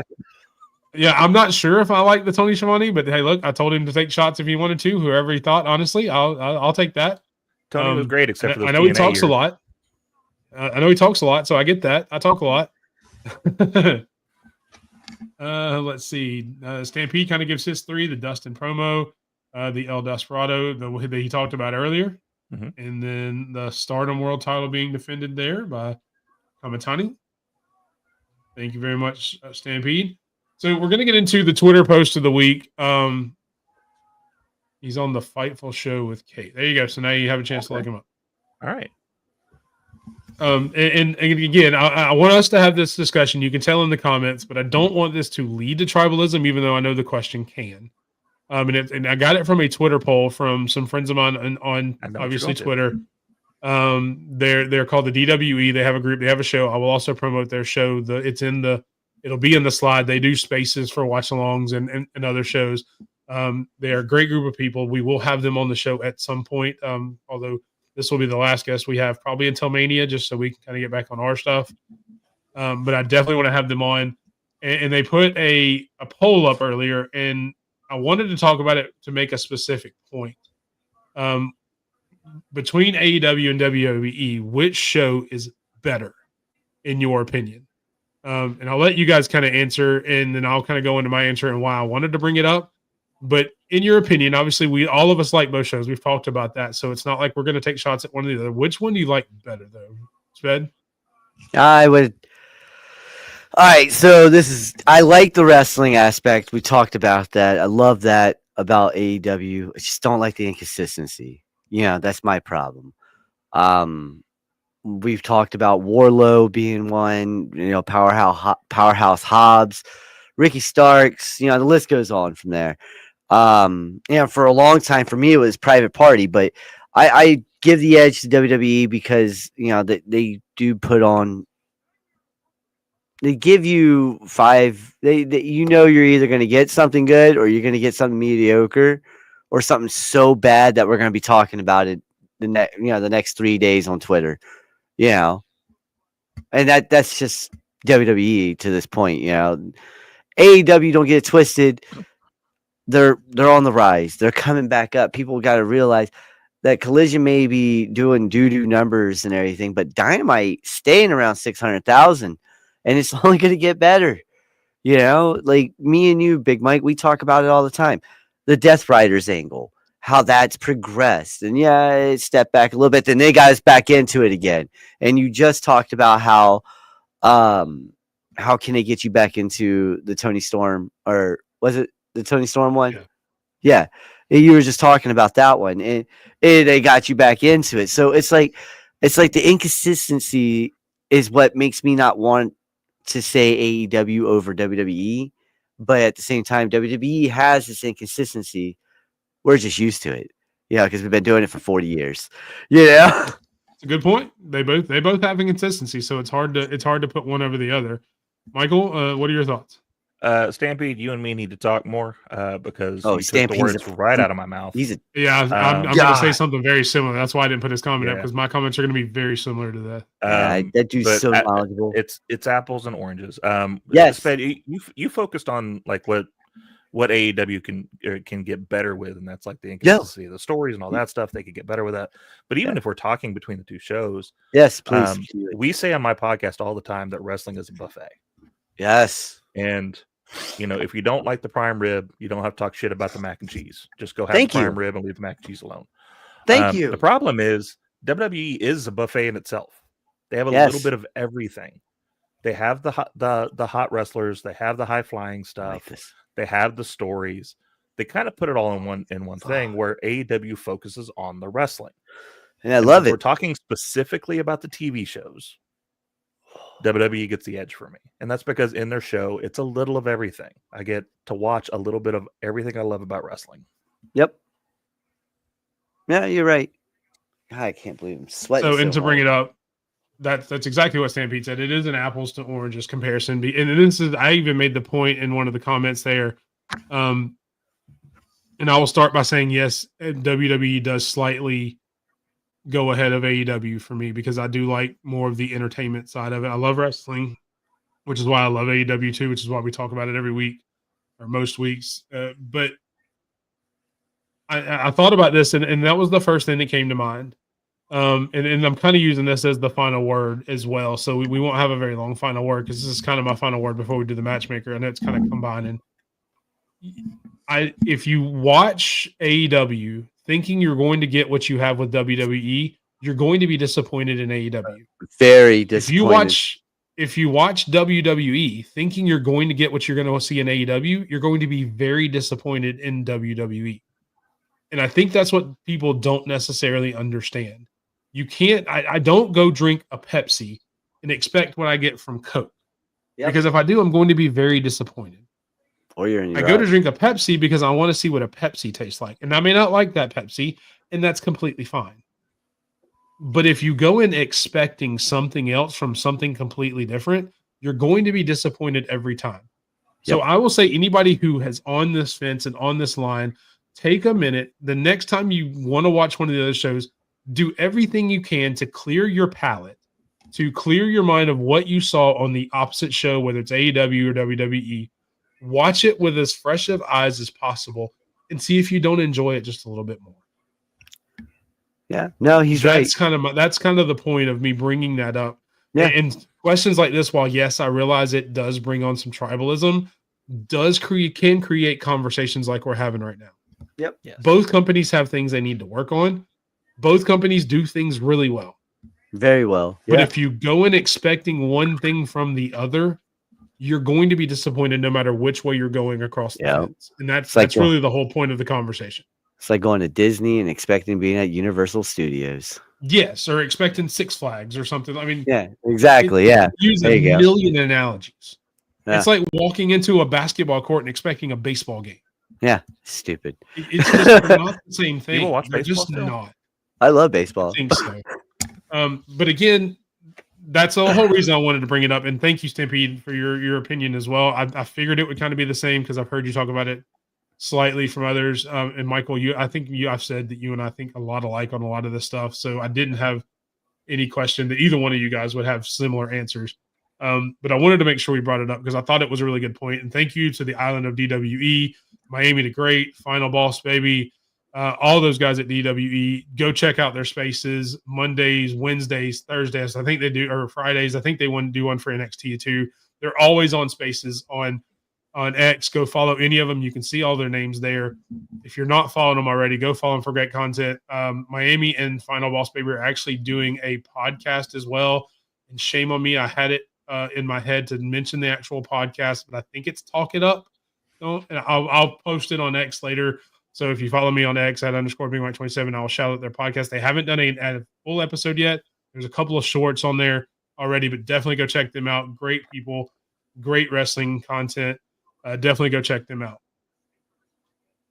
Yeah, I'm not sure if I like the Tony Schiavone, but hey, look, I told him to take shots if he wanted to. Whoever he thought, honestly, I'll take that. Tony was great, except for the I know he talks a lot. I know he talks a lot, so I get that. I talk a lot. Let's see. Stampede kind of gives his 3, the Dustin promo, the El Desperado, that he talked about earlier. Mm-hmm. And then the Stardom World title being defended there by Kamitani. Thank you very much, Stampede. So we're going to get into the Twitter post of the week. He's on the Fightful show with Kate. There you go. So now you have a chance to look him up. All right. And again, I want us to have this discussion. You can tell in the comments, but I don't want this to lead to tribalism, even though I know the question can. And I got it from a Twitter poll from some friends of mine on obviously Twitter. They're called the DWE. They have a group. They have a show. I will also promote their show. It'll be in the slide. They do spaces for watch-alongs and other shows. They are a great group of people. We will have them on the show at some point. Although this will be the last guest we have probably until Mania, just so we can kind of get back on our stuff. But I definitely want to have them on. And they put a poll up earlier, and I wanted to talk about it to make a specific point. Between AEW and WWE, which show is better, in your opinion? And I'll let you guys kind of answer, and then I'll kind of go into my answer and why I wanted to bring it up. But in your opinion, obviously, all of us like both shows. We've talked about that, so it's not like we're going to take shots at one or the other. Which one do you like better, though, Sped? I would. All right, so I like the wrestling aspect. We talked about that. I love that about AEW. I just don't like the inconsistency. That's my problem. We've talked about Warlow being one, Powerhouse Hobbs, Ricky Starks, the list goes on from there. For a long time for me it was Private Party, but I give the edge to WWE because they do put on. They give you 5. You're either going to get something good or you're going to get something mediocre or something so bad that we're going to be talking about it the next 3 days on Twitter. And that's just WWE to this point. AEW, don't get it twisted. They're on the rise. They're coming back up. People got to realize that Collision may be doing doo-doo numbers and everything, but Dynamite staying around 600,000. And it's only going to get better. Like me and you, Big Mike, we talk about it all the time. The Death Riders angle, how that's progressed. And it stepped back a little bit. Then they got us back into it again. And you just talked about how can they get you back into the Tony Storm, or was it the Tony Storm one? Yeah. You were just talking about that one. And they got you back into it. So it's like the inconsistency is what makes me not want to say AEW over WWE, but at the same time, WWE has this inconsistency. We're just used to it, because we've been doing it for 40 years. It's a good point. They both have inconsistency, so it's hard to put one over the other. Michael, what are your thoughts? Stampede, you and me need to talk more because you took the Stampede's words right out of my mouth. I'm going to say something very similar. That's why I didn't put his comment up, because my comments are going to be very similar to that. That dude's so knowledgeable. It's apples and oranges. Yes, Sped, you focused on like what AEW can get better with, and that's like the inconsistency of the stories and all that stuff. They could get better with that. But even if we're talking between the two shows, yes, please. We say on my podcast all the time that wrestling is a buffet. Yes, and if you don't like the prime rib, you don't have to talk shit about the mac and cheese. Just go have the prime rib and leave the mac and cheese alone. Thank you. The problem is WWE is a buffet in itself. They have a little bit of everything. They have the hot wrestlers. They have the high flying stuff. They have the stories. They kind of put it all in one thing, where AEW focuses on the wrestling. And I love it. We're talking specifically about the TV shows. WWE gets the edge for me. And that's because in their show, it's a little of everything. I get to watch a little bit of everything I love about wrestling. Yep. Yeah, you're right. God, I can't believe I'm sweating. And to bring it up, that's exactly what Stampede said. It is an apples to oranges comparison. And this is, I even made the point in one of the comments there. And I will start by saying, yes, WWE does slightly go ahead of AEW for me, because I do like more of the entertainment side of it. I love wrestling, which is why I love AEW too, which is why we talk about it every week or most weeks. But I thought about this, and that was the first thing that came to mind. And I'm kind of using this as the final word as well. So we won't have a very long final word, because this is kind of my final word before we do the matchmaker. I know it's kind of combining. If you watch AEW thinking you're going to get what you have with WWE, you're going to be disappointed in AEW. Very disappointed. If you watch WWE thinking you're going to get what you're going to see in AEW, you're going to be very disappointed in WWE. And I think that's what people don't necessarily understand. You can't, I don't go drink a Pepsi and expect what I get from Coke. Yep. Because if I do, I'm going to be very disappointed. Or you're in your go to drink a Pepsi because I want to see what a Pepsi tastes like. And I may not like that Pepsi, and that's completely fine. But if you go in expecting something else from something completely different, you're going to be disappointed every time. So I will say, anybody who has on this fence and on this line, take a minute. The next time you want to watch one of the other shows, do everything you can to clear your palate, to clear your mind of what you saw on the opposite show, whether it's AEW or WWE. Watch it with as fresh of eyes as possible and see if you don't enjoy it just a little bit more. Yeah, no, he's right. That's kind of the point of me bringing that up. Yeah. And questions like this, while yes, I realize it does bring on some tribalism, can create conversations like we're having right now. Yep. Yes. Both companies have things they need to work on. Both companies do things really well. Very well. But Yeah. if you go in expecting one thing from the other, you're going to be disappointed no matter which way you're going across the Yeah. fence. And that's like really the whole point of the conversation. It's like going to Disney and expecting being at Universal Studios. Yes, or expecting Six Flags or something. I mean, Yeah, exactly. Yeah. use There a you go. million analogies. Yeah. It's like walking into a basketball court and expecting a baseball game. Yeah. Stupid. It's just not the same thing. People watch They're baseball just still? not. I love I baseball. think so. But again, that's the whole reason I wanted to bring it up. And thank you, Stampede, for your opinion as well. I figured it would kind of be the same because I've heard you talk about it slightly from others. And Michael, I've said that you and I think a lot alike on a lot of this stuff. So I didn't have any question that either one of you guys would have similar answers. But I wanted to make sure we brought it up because I thought it was a really good point. And thank you to the Island of DWE, Miami the Great, Final Boss Baby, all those guys at DWE. Go check out their spaces Mondays, Wednesdays, Thursdays. I think they do, or Fridays. I think they want to do one for NXT too. They're always on spaces on X. Go follow any of them. You can see all their names there. If you're not following them already, go follow them for great content. Miami and Final Boss Baby are actually doing a podcast as well. And shame on me, I had it in my head to mention the actual podcast, but I think it's Talk It Up. And I'll post it on X later. So if you follow me on X at _BigMike27, I'll shout out their podcast. They haven't done a full episode yet. There's a couple of shorts on there already, but definitely go check them out. Great people, great wrestling content. Definitely go check them out.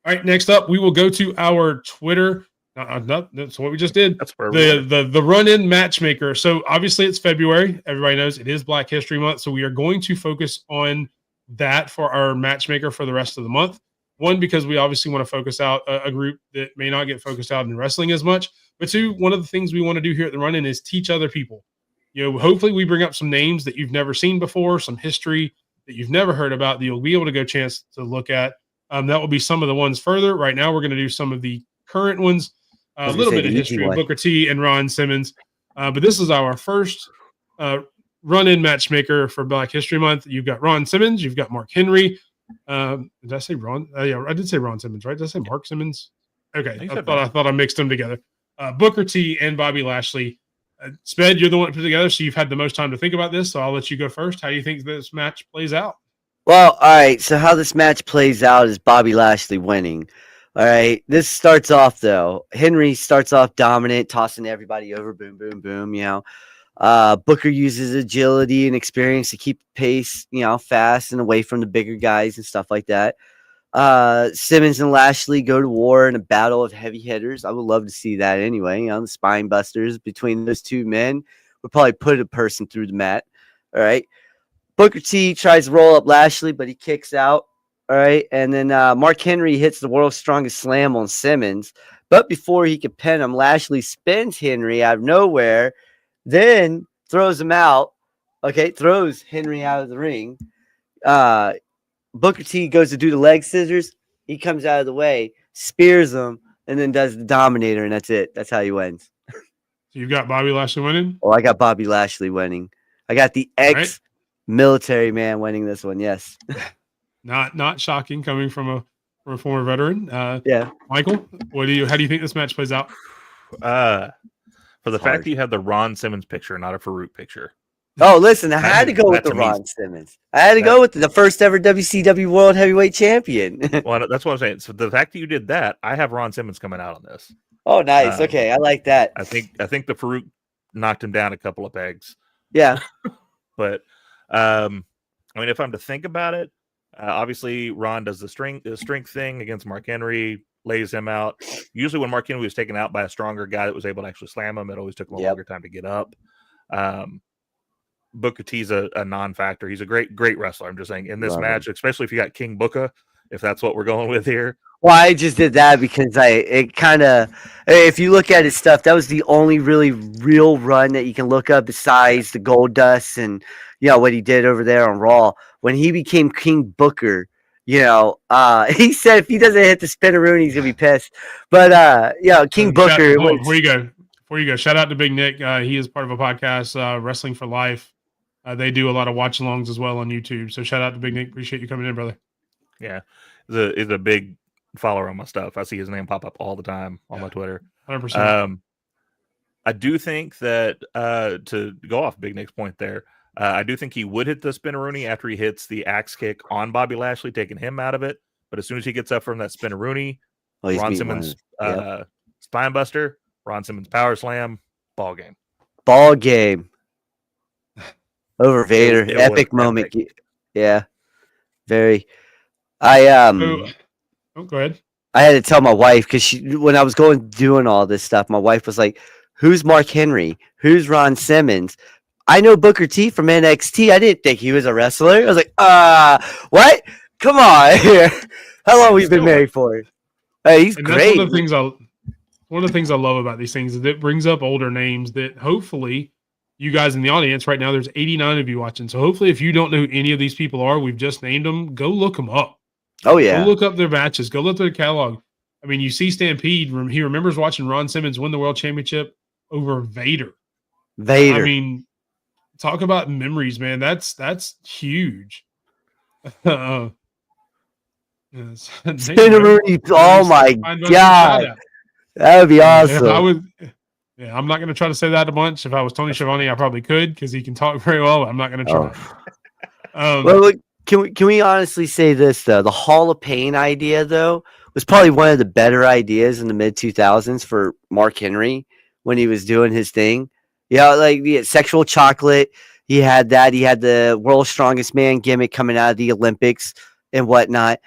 All right, next up, we will go to our Twitter. That's what we just did. That's where the run-in matchmaker. So obviously it's February. Everybody knows it is Black History Month. So we are going to focus on that for our matchmaker for the rest of the month. One, because we obviously want to focus out a group that may not get focused out in wrestling as much. But two, one of the things we want to do here at the run-in is teach other people. Hopefully we bring up some names that you've never seen before, some history that you've never heard about that you'll be able to go chance to look at. That will be some of the ones further. Right now, we're going to do some of the current ones, a little bit of history of Booker T and Ron Simmons. But this is our first run-in matchmaker for Black History Month. You've got Ron Simmons. You've got Mark Henry. Did I say Ron? Yeah, I did say Ron Simmons, right? Did I say Mark Simmons? Okay, I thought I mixed them together. Booker T and Bobby Lashley. Sped, you're the one to put together, so you've had the most time to think about this. So I'll let you go first. How do you think this match plays out? Well, all right. So how this match plays out is Bobby Lashley winning. All right. This starts off though. Henry starts off dominant, tossing everybody over. Boom, boom, boom. Booker uses agility and experience to keep pace, fast and away from the bigger guys and stuff like that. Simmons and Lashley go to war in a battle of heavy hitters. I would love to see that anyway. The spine busters between those two men would probably put a person through the mat. All right. Booker T tries to roll up Lashley, but he kicks out. All right. And then Mark Henry hits the world's strongest slam on Simmons. But before he could pin him, Lashley spins Henry out of nowhere, then throws him out. Okay. Throws Henry out of the ring. Booker T goes to do the leg scissors. He comes out of the way, spears him, and then does the Dominator, and that's it. That's how he wins. So you've got Bobby Lashley winning? Oh, I got Bobby Lashley winning. I got the ex-military man winning this one, yes. Not shocking coming from a former veteran. Yeah. Michael, how do you think this match plays out? For the fact that you have the Ron Simmons picture, not a Farouk picture. Oh, listen, I had to go with the Ron Simmons. I had to go with the first ever WCW World Heavyweight Champion. Well, that's what I'm saying. So the fact that you did that, I have Ron Simmons coming out on this. Oh, nice. Okay, I like that. I think the Farouk knocked him down a couple of pegs. Yeah. But I mean, if I'm to think about it, obviously Ron does the strength thing against Mark Henry, lays him out. Usually when Mark Henry was taken out by a stronger guy that was able to actually slam him, it always took a longer time to get up. Booker T's a non-factor. He's a great wrestler. I'm just saying in this match, especially if you got King Booker, if that's what we're going with here. Well, I just did that because if you look at his stuff, that was the only really real run that you can look up besides the Gold Dust and what he did over there on Raw. When he became King Booker, he said if he doesn't hit the spinneroonie, he's gonna be pissed. But King Booker. Before you go, shout out to Big Nick. He is part of a podcast, Wrestling for Life. They do a lot of watch-alongs as well on YouTube. So shout out to Big Nick. Appreciate you coming in, brother. Yeah, he's a big follower on my stuff. I see his name pop up all the time on my Twitter. 100%. I do think that to go off Big Nick's point there, I do think he would hit the spinneroonie after he hits the axe kick on Bobby Lashley, taking him out of it. But as soon as he gets up from that spinneroonie, Ron Simmons spine buster, Ron Simmons power slam, ball game. Ball game. Over Vader. It epic moment. Epic. Yeah. Very. Go ahead. I had to tell my wife because when I was doing all this stuff, my wife was like, "Who's Mark Henry? Who's Ron Simmons? I know Booker T from NXT. I didn't think he was a wrestler." I was like, what? Come on. How long we've been married for? Hey, he's great. That's one of the things I love about these things is it brings up older names that hopefully you guys in the audience right now, there's 89 of you watching. So hopefully if you don't know who any of these people are, we've just named them, go look them up. Oh, yeah. Go look up their matches. Go look at their catalog. I mean, you see Stampede. He remembers watching Ron Simmons win the World Championship over Vader. I mean, talk about memories, man. That's huge. Spinneroonie. Oh, my God. That would be awesome. I'm not going to try to say that a bunch. If I was Tony Schiavone, I probably could because he can talk very well. But I'm not going to try. Well, look, can we honestly say this though? The Hall of Pain idea though was probably one of the better ideas in the mid 2000s for Mark Henry when he was doing his thing. Yeah, like the sexual chocolate. He had that. He had the World's Strongest Man gimmick coming out of the Olympics and whatnot.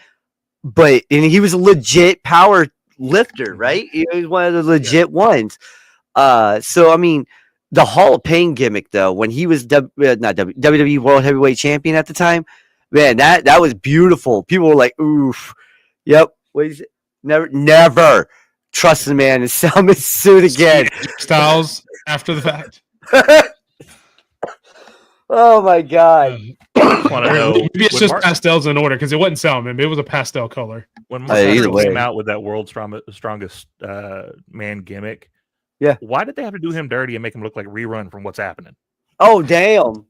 And he was a legit power lifter, right? He was one of the legit ones. So I mean, the Hall of Pain gimmick though, when he was WWE World Heavyweight Champion at the time, man, that was beautiful. People were like, "Oof, yep." What is it? Never trust the man and sell him his suit again. Styles after the fact. Oh my God. Maybe it's just pastels in order because it wasn't salmon. It was a pastel color. When Mark came out with that World's Strongest Man gimmick, yeah, why did they have to do him dirty and make him look like Rerun from What's Happening? Oh damn!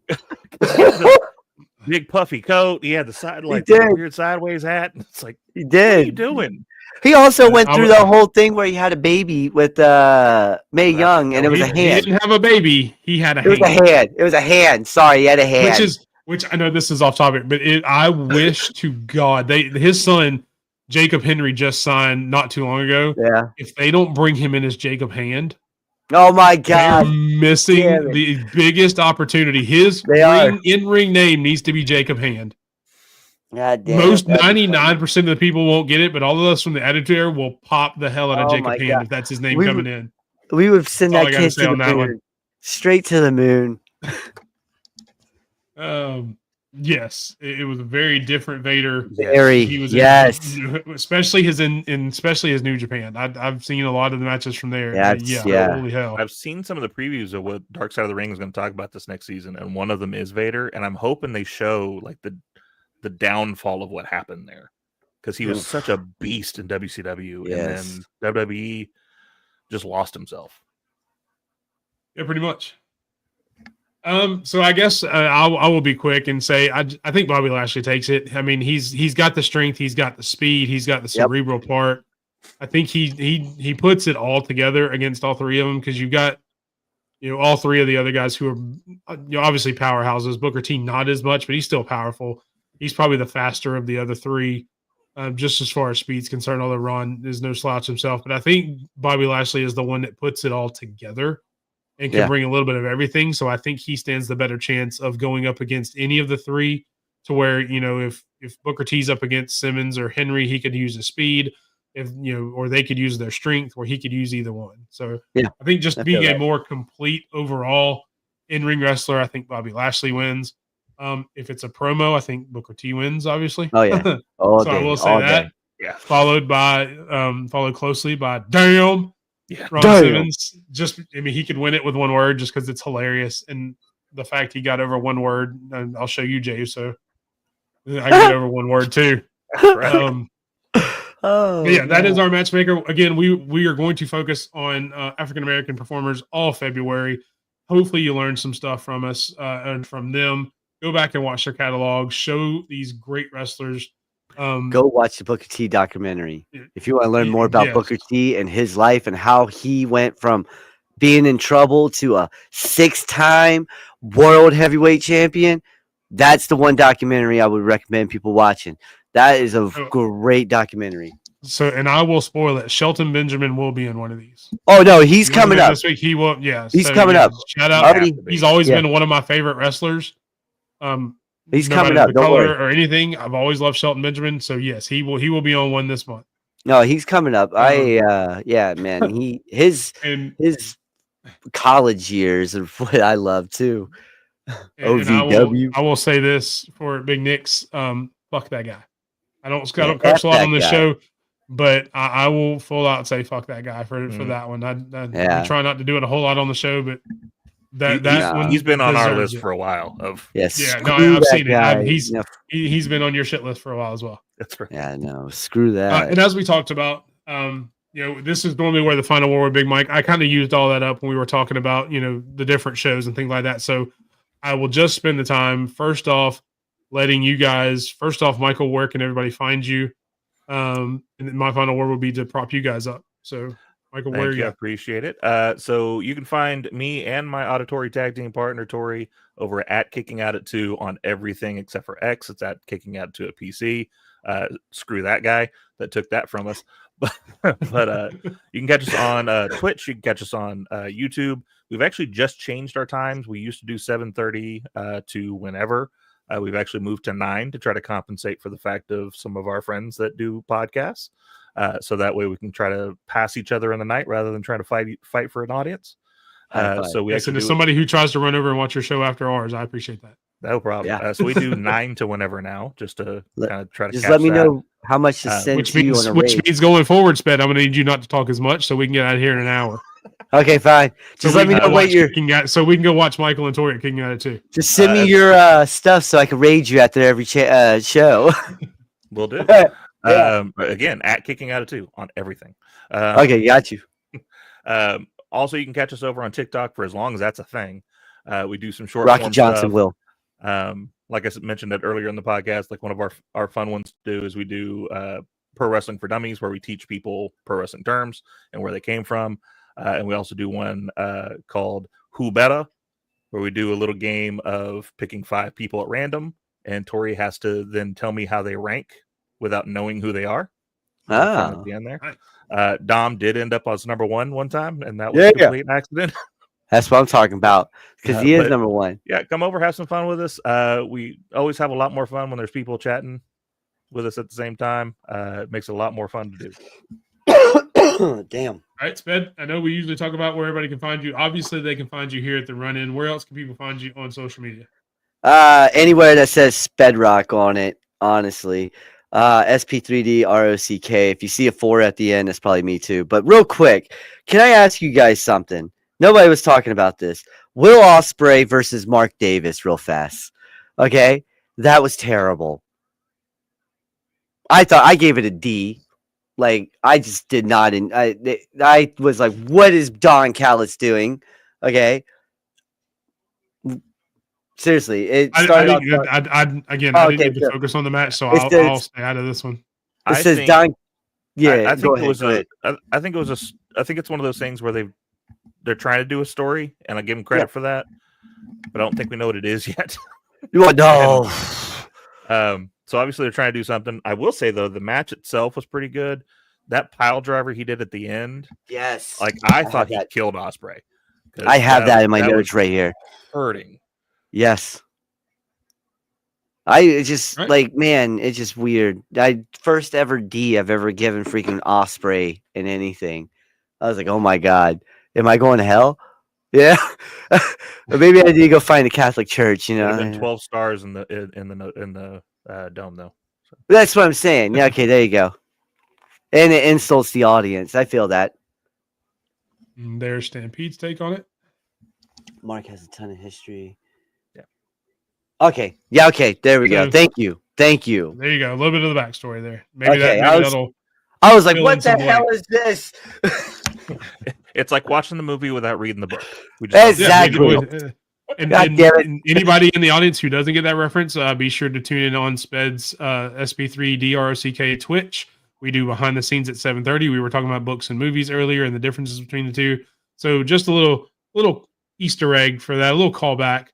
Big puffy coat. He had the weird sideways hat. It's like he did. What are you doing? He also went through the whole thing where he had a baby with Mae Young, and it was a hand. He didn't have a baby. He had a hand. It was a hand. It was a hand. Sorry, he had a hand. Which I know this is off topic, but I wish to God his son Jacob Henry just signed not too long ago. Yeah. If they don't bring him in as Jacob Hand, oh my God, they're missing the biggest opportunity. His in-ring name needs to be Jacob Hand. God damn. Most 99% of the people won't get it, but all of us from the Attitude Era will pop the hell out of Jacob Hand if that's his name coming in. We would send that kid to the moon. Straight to the moon. Yes, it was a very different Vader. He was especially his New Japan. I've seen a lot of the matches from there. Holy hell! I've seen some of the previews of what Dark Side of the Ring is going to talk about this next season, and one of them is Vader, and I'm hoping they show like the downfall of what happened there because he was such a beast in WCW, and then WWE just lost himself. Yeah, pretty much. So I guess I will be quick and say I think Bobby Lashley takes it. I mean, he's got the strength, he's got the speed, he's got the cerebral part. I think he puts it all together against all three of them because you've got all three of the other guys who are obviously powerhouses. Booker T not as much, but he's still powerful. He's probably the faster of the other three, just as far as speed's concerned. Although Ron is no slouch himself, but I think Bobby Lashley is the one that puts it all together and can bring a little bit of everything. So I think he stands the better chance of going up against any of the three to where, if Booker T's up against Simmons or Henry, he could use his speed or they could use their strength or he could use either one. So I think just being a more complete overall in-ring wrestler, I think Bobby Lashley wins. If it's a promo, I think Booker T wins, obviously. Oh yeah. So I will say that. Yeah. Followed closely by damn. Yeah, Ron Simmons. He could win it with one word just because it's hilarious, and the fact he got over one word. And I'll show you, Jay. So I get over one word too. That is our matchmaker. Again, we are going to focus on African American performers all February. hopefully you learned some stuff from us and from them. Go back and watch their catalog. Show these great wrestlers. Go watch the Booker T documentary if you want to learn more about Yes. Booker T and his life and how he went from being in trouble to a 6-time world heavyweight champion. That's the one documentary I would recommend people watching. That is a great documentary. So, and I will spoil it. Shelton Benjamin will be in one of these. Oh no, he's coming up this week. He will. Yeah, he's coming up. Shout out. He's always been one of my favorite wrestlers. He's no coming matter up. The Don't color worry. or anything. I've always loved Shelton Benjamin. So yes, he will be on one this month. No, he's coming up. Yeah, man. His college years are what I love too. OVW. I will say this for Big Nick's. Fuck that guy. I don't curse a lot on this show, but I will full out say fuck that guy for that one. We try not to do it a whole lot on the show, but he's been on our list for a while. I've seen it. He's been on your shit list for a while as well. That's right. Yeah, no, screw that. And as we talked about, this is normally where the Final War with Big Mike. I kind of used all that up when we were talking about the different shows and things like that. So I will just spend the time first off letting you guys. First off, Michael, where can everybody find you? And my final word will be to prop you guys up. So, Michael, where are you? I appreciate it. So you can find me and my auditory tag team partner Tori over at Kicking Out at 2 on everything except for X. It's at Kicking Out 2 at PC. Screw that guy that took that from us. But you can catch us on Twitch. You can catch us on YouTube. We've actually just changed our times. We used to do 7:30 to whenever. We've actually moved to 9 to try to compensate for the fact of some of our friends that do podcasts. So that way we can try to pass each other in the night rather than trying to fight for an audience. So we actually to somebody who tries to run over and watch your show after ours, I appreciate that. No problem. Yeah. So we do 9 to whenever now, just to kind of try to just let me know how much to send which to you on a which means going forward, Sped, I'm going to need you not to talk as much so we can get out of here in an hour. Okay, fine. Just let me know what you're. So we can go watch Michael and Tori at Kicking Out at 2. Just send me your stuff so I can raid you after every show. We'll do. Again, at Kicking Out at 2 on everything. Okay, got you. Also, you can catch us over on TikTok for as long as that's a thing. We do some short. Rocky Johnson will. Like I mentioned that earlier in the podcast, like one of our fun ones to do is we do Pro Wrestling for Dummies, where we teach people pro wrestling terms and where they came from. And we also do one called Who Betta, where we do a little game of picking 5 people at random, and Tori has to then tell me how they rank without knowing who they are. At the end there. Dom did end up as number 1 one time, and that was a complete accident. That's what I'm talking about, because he is number 1. Yeah, come over, have some fun with us. We always have a lot more fun when there's people chatting with us at the same time. It makes it a lot more fun to do. Damn. All right, Sped, I know we usually talk about where everybody can find you. Obviously, they can find you here at the Run-In. Where else can people find you on social media? Anywhere that says Spedrock on it, honestly. SP3D ROCK. If you see a 4 at the end, that's probably me too. But real quick, can I ask you guys something? Nobody was talking about this. Will Ospreay versus Mark Davis real fast. Okay? That was terrible. I thought I gave it a D. Like, I just did not. I was like, what is Don Callis doing? Okay. Seriously. It started I didn't need to focus on the match, so I'll stay out of this one. It says Don. Yeah, I think I think it's one of those things where they're trying to do a story, and I give them credit for that, but I don't think we know what it is yet. No. So obviously they're trying to do something. I will say though, the match itself was pretty good. That pile driver he did at the end, yes, like I thought he killed Ospreay. I have that in my notes right here. Hurting. Yes. It's just like, man, it's just weird. First ever D I've ever given freaking Ospreay in anything. I was like, oh my god, am I going to hell? Yeah. But maybe I need to go find a Catholic church. 12 stars in the dome though. So. That's what I'm saying. Yeah. Okay. There you go. And it insults the audience. I feel that. And there's Stampede's take on it. Mark has a ton of history. Yeah. Okay. Yeah. Okay. There we go. Thank you. There you go. A little bit of the backstory there. Maybe okay. that'll. I was like, what the hell is this? It's like watching the movie without reading the book. We just Exactly. And God damn it. anybody in the audience who doesn't get that reference, be sure to tune in on Sped's SP3 DROCK Twitch. We do behind the scenes at 7:30. We were talking about books and movies earlier and the differences between the two. So just a little Easter egg for that, a little callback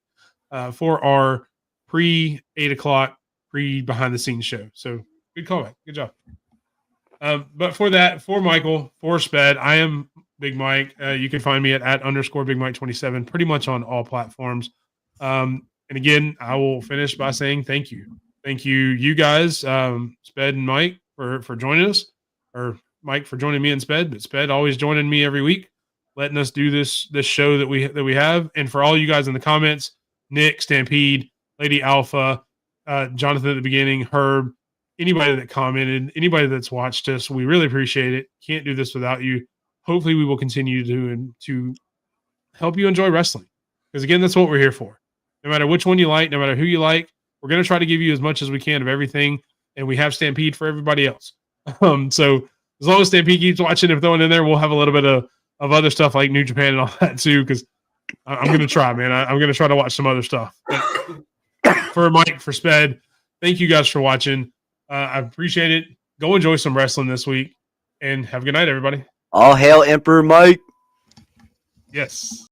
for our pre 8 o'clock pre behind the scenes show. So good callback, good job. But for Michael, for Sped, I am Big Mike. You can find me at @_ Big Mike 27, pretty much on all platforms. And again, I will finish by saying thank you. Thank you, you guys, Sped and Mike, for joining us, or Mike for joining me and Sped, but Sped always joining me every week, letting us do this show that we have. And for all you guys in the comments, Nick, Stampede, Lady Alpha, Jonathan at the beginning, Herb, anybody that commented, anybody that's watched us, we really appreciate it. Can't do this without you. Hopefully we will continue to help you enjoy wrestling. Because again, that's what we're here for. No matter which one you like, no matter who you like, we're going to try to give you as much as we can of everything. And we have Stampede for everybody else. So as long as Stampede keeps watching and throwing in there, we'll have a little bit of other stuff like New Japan and all that too. Because I'm going to try, man. I'm going to try to watch some other stuff. But for Mike, for Sped, thank you guys for watching. I appreciate it. Go enjoy some wrestling this week. And have a good night, everybody. All hail Emperor Mike. Yes.